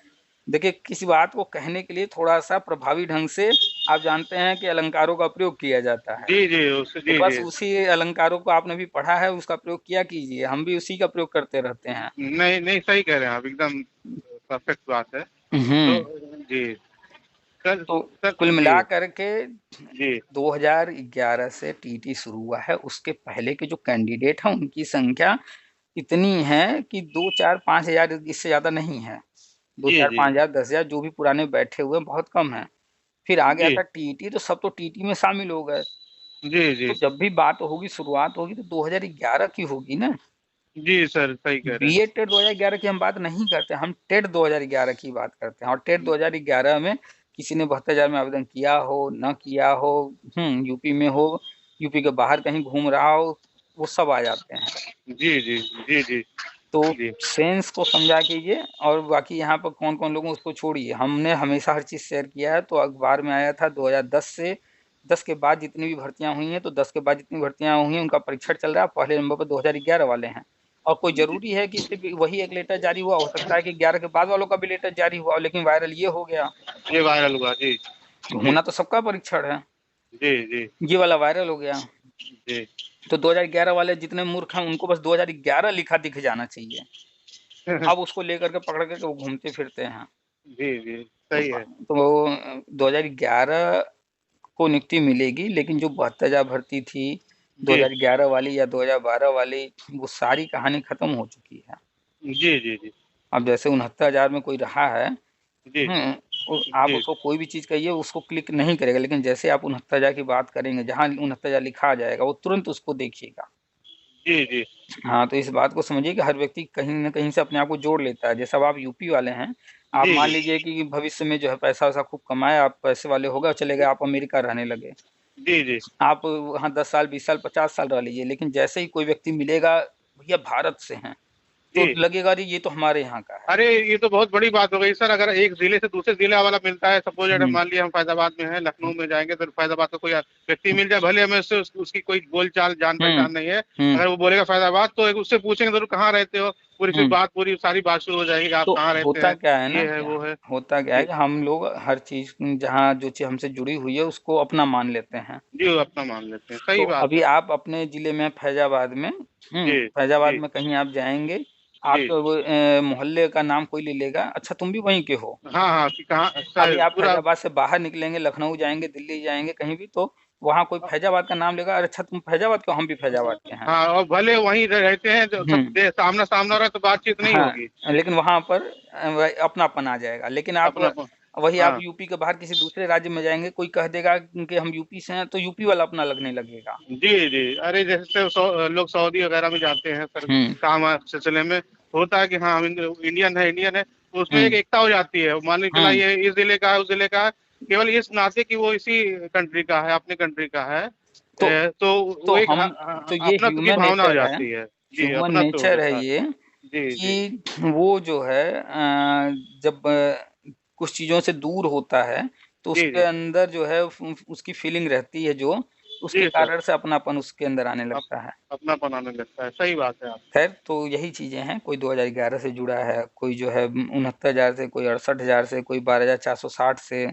Speaker 1: देखिए किसी बात को कहने के लिए थोड़ा सा प्रभावी ढंग से, आप जानते हैं कि अलंकारों का प्रयोग किया जाता है।
Speaker 2: जी जी,
Speaker 1: तो
Speaker 2: जी
Speaker 1: बस
Speaker 2: जी।
Speaker 1: उसी अलंकारों को आपने भी पढ़ा है, उसका प्रयोग किया कीजिए, हम भी उसी का प्रयोग करते रहते हैं।
Speaker 2: नहीं नहीं, सही कह रहे हैं आप, एकदम परफेक्ट बात है। तो
Speaker 1: हम्म।
Speaker 2: जी सर,
Speaker 1: तो
Speaker 2: सर
Speaker 1: कुल
Speaker 2: जी
Speaker 1: मिला करके
Speaker 2: जी
Speaker 1: 2011 से टीटी शुरू हुआ है। उसके पहले के जो कैंडिडेट हैं उनकी संख्या इतनी है कि 2 4 5 हजार, इससे ज्यादा नहीं है। दो
Speaker 2: जी
Speaker 1: चार
Speaker 2: जी
Speaker 1: पांच हजार 10 हजार जो भी पुराने बैठे हुए हैं, बहुत कम है। फिर आ गया
Speaker 2: जी
Speaker 1: था टीटी, तो सब तो टीटी में शामिल हो गए।
Speaker 2: जी जी
Speaker 1: तो जब भी बात होगी, शुरुआत होगी, तो 2011 की होगी ना।
Speaker 2: जी सर, सही कह रहे
Speaker 1: बीए टेट 2011 की हम बात नहीं करते, हम टेट 2011 की बात करते हैं। और टेट 2011 में किसी ने 72 हजार में आवेदन किया हो, न किया हो, यूपी में हो, यूपी के बाहर कहीं घूम रहा हो, वो सब आ जाते हैं।
Speaker 2: हैं। जी जी जी जी
Speaker 1: तो
Speaker 2: जी
Speaker 1: सेंस को समझा कीजिए। और बाकी यहाँ पर कौन कौन लोग हैं उसको छोड़िए, हमने हमेशा हर चीज़ शेयर किया है। तो अखबार में आया था 2010 से, 10 के बाद जितनी भी भर्तियां हुई हैं, तो 10 के बाद जितनी भर्तियां हुई हैं उनका परीक्षण चल रहा है। पहले नंबर पर 2011 वाले हैं। और कोई जरूरी है कि सिर्फ वही एक लेटर जारी हुआ? हो सकता है कि 11 के बाद वालों का भी लेटर जारी हुआ हो, लेकिन वायरल ये हो गया।
Speaker 2: ये वायरल हुआ। जी जी
Speaker 1: होना तो सबका परीक्षण है,
Speaker 2: जी जी
Speaker 1: ये वाला वायरल हो गया।
Speaker 2: जी
Speaker 1: तो 2011 वाले जितने मूर्ख हैं, उनको बस 2011 लिखा दिख जाना चाहिए। अब उसको लेकर के पकड़ करके वो घूमते फिरते हैं।
Speaker 2: जी जी,
Speaker 1: तो
Speaker 2: सही है।
Speaker 1: 2011 को नियुक्ति मिलेगी, लेकिन जो 72 हजार भर्ती थी
Speaker 2: जी
Speaker 1: 2011 वाली या 2012 वाली, वो सारी कहानी खत्म हो चुकी है।
Speaker 2: जी जी जी
Speaker 1: अब जैसे 69 हजार में कोई रहा है,
Speaker 2: जी
Speaker 1: आप
Speaker 2: जी
Speaker 1: उसको कोई भी चीज़ कहिए, उसको क्लिक नहीं करेगा। लेकिन जैसे आप 69 हजार की बात करेंगे, जहाँ 69 हजार लिखा आ जाएगा, वो तुरंत उसको देखिएगा।
Speaker 2: जी जी
Speaker 1: हाँ, तो इस बात को समझिए कि हर व्यक्ति कहीं न कहीं से अपने आप को जोड़ लेता है। जैसे अब आप यूपी वाले हैं, आप
Speaker 2: जी
Speaker 1: मान
Speaker 2: जी
Speaker 1: लीजिए कि भविष्य में जो है पैसा-वैसा खूब कमाए, आप पैसे वाले हो गए और चले गए, आप अमेरिका रहने लगे।
Speaker 2: जी जी।
Speaker 1: आप वहाँ 10 साल, 20 साल, 50 साल रह लीजिए, लेकिन जैसे ही कोई व्यक्ति मिलेगा, भैया भारत से हैं, तो
Speaker 2: जी।
Speaker 1: लगेगा अरे ये तो हमारे यहाँ का है।
Speaker 2: अरे ये तो बहुत बड़ी बात हो गई सर। अगर एक जिले से दूसरे जिले वाला मिलता है, सपोज अगर
Speaker 1: हुँ,
Speaker 2: मान लिया हम फैजाबाद में हैं, लखनऊ
Speaker 1: हुँ,
Speaker 2: में जाएंगे, तो फैजाबाद का कोई व्यक्ति मिल जाए, भले हमें उससे उसकी कोई बोलचाल जान
Speaker 1: हुँ,
Speaker 2: पहचान नहीं है,
Speaker 1: हुँ,
Speaker 2: अगर वो बोलेगा फैजाबाद, तो एक उससे पूछेंगे जरूर कहाँ रहते हो, पूरी फिर
Speaker 1: हुँ।
Speaker 2: बात, पूरी सारी बात शुरू हो जाएगी कि आप
Speaker 1: तो
Speaker 2: कहाँ रहते
Speaker 1: होता
Speaker 2: हैं,
Speaker 1: क्या है ना,
Speaker 2: ये है वो है।
Speaker 1: होता क्या है
Speaker 2: जी
Speaker 1: कि हम लोग हर चीज़, जहाँ जो चीज़ हमसे जुड़ी हुई है, उसको अपना मान लेते हैं।
Speaker 2: जी, वो अपना मान लेते हैं,
Speaker 1: तो
Speaker 2: सही बात
Speaker 1: अभी
Speaker 2: है।
Speaker 1: आप अपने ज़िले में फैज़ाबाद में,
Speaker 2: जी
Speaker 1: फैज़ाबाद
Speaker 2: जी
Speaker 1: में कहीं आप जाएँगे,
Speaker 2: जी।
Speaker 1: आपके वो मोहल्ले का नाम कोई ले लेगा, अच्छा तुम भी वहीं के हो।
Speaker 2: हाँ हाँ, कि कहाँ
Speaker 1: अभी आप
Speaker 2: पूरा।
Speaker 1: फैज़ाबाद से बाहर निकलेंगे, लखनऊ जाएँगे, दिल्ली जाएँगे, कहीं भी, तो वहाँ कोई फैज़ाबाद का नाम लेगा, अरे अच्छा तुम फैज़ाबाद के हो? हम भी फैज़ाबाद के हैं।
Speaker 2: हाँ, और भले वहीं रहते हैं, जो
Speaker 1: हुँ,
Speaker 2: सब सामना सामना रहे तो बातचीत नहीं
Speaker 1: हाँ,
Speaker 2: होगी।
Speaker 1: लेकिन वहाँ पर अपनापन आ जाएगा। लेकिन आप
Speaker 2: अपना
Speaker 1: वही आप
Speaker 2: हाँ
Speaker 1: यूपी के बाहर किसी दूसरे राज्य में जाएँगे, कोई कह देगा कि हम यूपी से हैं, तो यूपी वाला अपना लगने लगेगा।
Speaker 2: जी, जी। अरे जैसे लोग सऊदी वगैरह में जाते हैं सर,
Speaker 1: हुँ,
Speaker 2: काम सिलसिले में, होता है कि हाँ, हम इंडियन है, तो उसमें एक
Speaker 1: हुँ,
Speaker 2: एकता हो जाती है। मान लीजिए चला
Speaker 1: हुँ।
Speaker 2: ये इस ज़िले का है, उस ज़िले का है, केवल इस नाते कि वो इसी कंट्री का है, अपनी कंट्री का है।
Speaker 1: तो
Speaker 2: तो
Speaker 1: तो
Speaker 2: वो एक
Speaker 1: हम तो ये
Speaker 2: अपनत्व की
Speaker 1: ह्यूमन
Speaker 2: भावना हो
Speaker 1: नेचर है,
Speaker 2: जाती है। जी,
Speaker 1: ह्यूमन
Speaker 2: अपनत्व हो
Speaker 1: नेचर है
Speaker 2: जाता है।
Speaker 1: ये,
Speaker 2: जी, जी।
Speaker 1: कि वो जो है जब कुछ चीज़ों से दूर होता है, तो
Speaker 2: जी,
Speaker 1: उसके
Speaker 2: जी।
Speaker 1: अंदर जो है उसकी फीलिंग रहती है जो, उसके
Speaker 2: जी सर,
Speaker 1: कारण से अपनापन उसके अंदर आने
Speaker 2: अप
Speaker 1: लगता है।
Speaker 2: अपनापन आने लगता है। सही बात है आपकी।
Speaker 1: खैर, तो यही चीज़ें हैं, कोई 2011 से जुड़ा है, कोई जो है 69 हजार से, कोई 68 हजार से, कोई 12,460 से।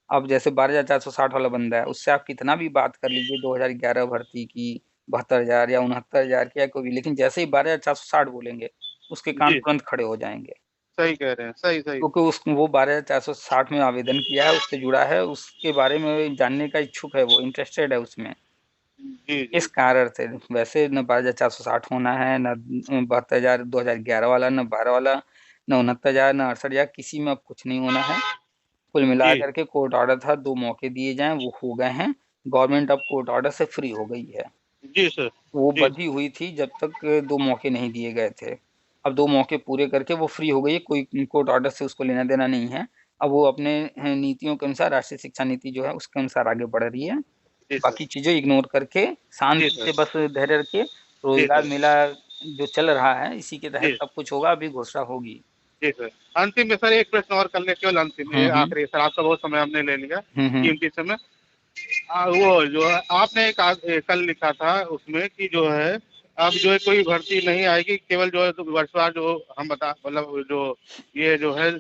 Speaker 1: अब जैसे 12,460 वाला बंदा है, उससे आप कितना भी बात कर लीजिए 2011 भर्ती की, 72 हजार या 69 हजार की, या कोई भी, लेकिन जैसे ही 12,460 बोलेंगे, उसके कान
Speaker 2: जी,
Speaker 1: तुरंत खड़े हो जाएंगे।
Speaker 2: सही कह रहे हैं। सही, सही।
Speaker 1: क्योंकि उस वो 12,460 में आवेदन किया है, उससे जुड़ा है, उसके बारे में जानने का इच्छुक है, वो इंटरेस्टेड है उसमें।
Speaker 2: जी,
Speaker 1: इस
Speaker 2: जी।
Speaker 1: कारण से वैसे न 12,460 होना है, न 72 हजार 2011 वाला, न 12 वाला, न 69 हजार, न 68 हजार, किसी में अब कुछ नहीं होना है। कुल मिला
Speaker 2: जी,
Speaker 1: करके कोर्ट ऑर्डर था, 2 मौके दिए जाएं, वो हो गए हैं। गवर्नमेंट अब कोर्ट ऑर्डर से फ्री हो गई है।
Speaker 2: जी सर।
Speaker 1: वो
Speaker 2: जी,
Speaker 1: बंधी हुई थी जब तक 2 मौके नहीं दिए गए थे। अब 2 मौके पूरे करके वो फ्री हो गई है, कोई कोर्ट ऑर्डर से उसको लेना देना नहीं है। अब वो अपने नीतियों के अनुसार, राष्ट्रीय शिक्षा नीति जो है उसके अनुसार आगे बढ़ रही है।
Speaker 2: जी सर।
Speaker 1: बाकी चीजें इग्नोर करके
Speaker 2: जी
Speaker 1: शांति
Speaker 2: सर।
Speaker 1: से बस धैर्य रखिए।
Speaker 2: जी
Speaker 1: रोजगार
Speaker 2: सर।
Speaker 1: मेला जो चल रहा है इसी के तहत
Speaker 2: जी।
Speaker 1: सब कुछ होगा, अभी घोषणा होगी।
Speaker 2: जी सर। अंतिम में सर एक प्रश्न और कर ले, केवल अंतिम, ये
Speaker 1: हम्म।
Speaker 2: आखिरी सर, आपका बहुत समय हमने ले लिया,
Speaker 1: हम्म।
Speaker 2: कीमती समय। वो जो है आपने कल लिखा था उसमें कि जो है अब जो है कोई भर्ती नहीं आएगी, केवल जो है तो वर्षवार जो हम बता मतलब जो ये जो है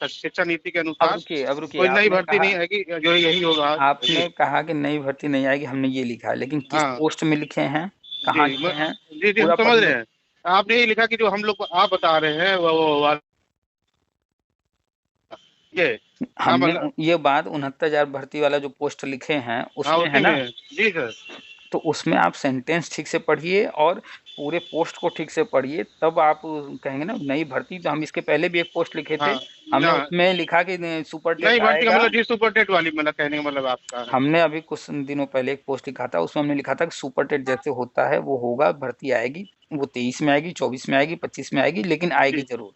Speaker 2: शिक्षा नीति के अनुसार
Speaker 1: अब रुकिए,
Speaker 2: कोई नई भर्ती नहीं आएगी, जो यही होगा। जी।
Speaker 1: आपने कहा कि नई भर्ती नहीं आएगी, हमने ये लिखा है, लेकिन किस
Speaker 2: हाँ।
Speaker 1: पोस्ट में लिखे हैं,
Speaker 2: जी
Speaker 1: कहाँ लिखे हैं,
Speaker 2: जी जी, हम
Speaker 1: पूरा
Speaker 2: समझ रहे
Speaker 1: पढ़िए।
Speaker 2: हैं। आपने ये लिखा कि जो हम लोग को आप बता रहे हैं ये हाँ
Speaker 1: हमने
Speaker 2: मतलब।
Speaker 1: ये बात 69,000 भर्ती वाला जो पोस्ट लिखे हैं
Speaker 2: हाँ
Speaker 1: उसमें है
Speaker 2: उसी में
Speaker 1: ना।
Speaker 2: है। जी सर।
Speaker 1: तो उसमें आप सेंटेंस ठीक से पढ़िए और पूरे पोस्ट को ठीक से पढ़िए, तब आप कहेंगे ना नई भर्ती। तो हम इसके पहले भी एक पोस्ट लिखे थे,
Speaker 2: हाँ
Speaker 1: हमने
Speaker 2: ना,
Speaker 1: उसमें लिखा कि सुपर टेट
Speaker 2: नई भर्ती का
Speaker 1: आएगा।
Speaker 2: मतलब जी सुपर टेट वाली, मतलब कहने का मतलब आपका है।
Speaker 1: हमने अभी कुछ दिनों पहले एक पोस्ट लिखा था, उसमें हमने लिखा था कि सुपर टेट जैसे होता है वो होगा, भर्ती आएगी। वो 23 में आएगी, 24 में आएगी, 25 में आएगी, लेकिन
Speaker 2: जी
Speaker 1: आएगी जरूर,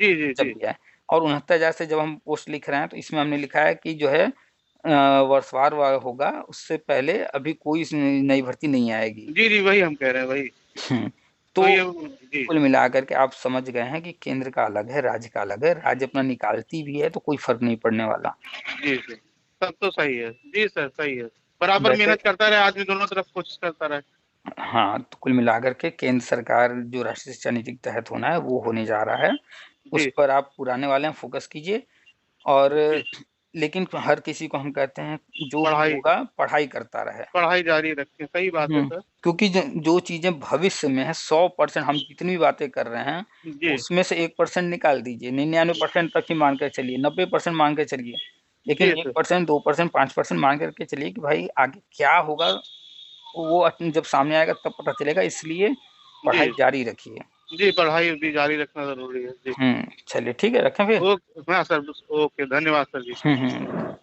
Speaker 2: जी जी
Speaker 1: जब
Speaker 2: जी।
Speaker 1: भी आए। और 69,000 से जब हम पोस्ट लिख रहे हैं तो इसमें हमने लिखा है कि जो है वर्षवार होगा, उससे पहले अभी कोई नई भर्ती नहीं आएगी।
Speaker 2: जी जी, वही हम कह रहे हैं, वही
Speaker 1: हम्म, तो
Speaker 2: वही जी
Speaker 1: कुल मिलाकर के आप समझ गए हैं कि केंद्र का अलग है, राज्य का अलग है। राज्य अपना निकालती भी है तो कोई फर्क नहीं पड़ने वाला।
Speaker 2: जी जी। सब तो सही है। जी सर, सही है। बराबर
Speaker 1: वैसे
Speaker 2: मेहनत करता रहे आदमी, दोनों तरफ कोशिश करता रहे।
Speaker 1: हाँ, तो कुल मिलाकर के केंद्र सरकार जो राष्ट्रीय शिक्षा नीति के तहत होना है वो होने जा रहा है। उस
Speaker 2: जी
Speaker 1: पर आप पुराने वाले हैं फोकस कीजिए। और
Speaker 2: जी।
Speaker 1: लेकिन हर किसी को हम कहते हैं जो भी
Speaker 2: पढ़ाई
Speaker 1: होगा पढ़ाई करता रहे।
Speaker 2: पढ़ाई जारी रखें, सही बात है सर।
Speaker 1: क्योंकि जो चीजें भविष्य में है, 100% हम जितनी भी बातें कर रहे हैं
Speaker 2: जी
Speaker 1: उसमें से 1% निकाल दीजिए, 99% तक ही मान कर चलिए, 90% मान कर चलिए। लेकिन
Speaker 2: जी सर।
Speaker 1: 1%, 2%, 5% मान करके चलिए कि भाई आगे क्या होगा, वो जब सामने आएगा तब पता चलेगा। इसलिए
Speaker 2: जी
Speaker 1: पढ़ाई जारी रखिए।
Speaker 2: जी, पढ़ाई भी जारी रखना जरूरी है जी।
Speaker 1: चलिए ठीक है, रखें फिर।
Speaker 2: ओके हाँ सर, ओके, धन्यवाद सर जी।
Speaker 1: हम्म।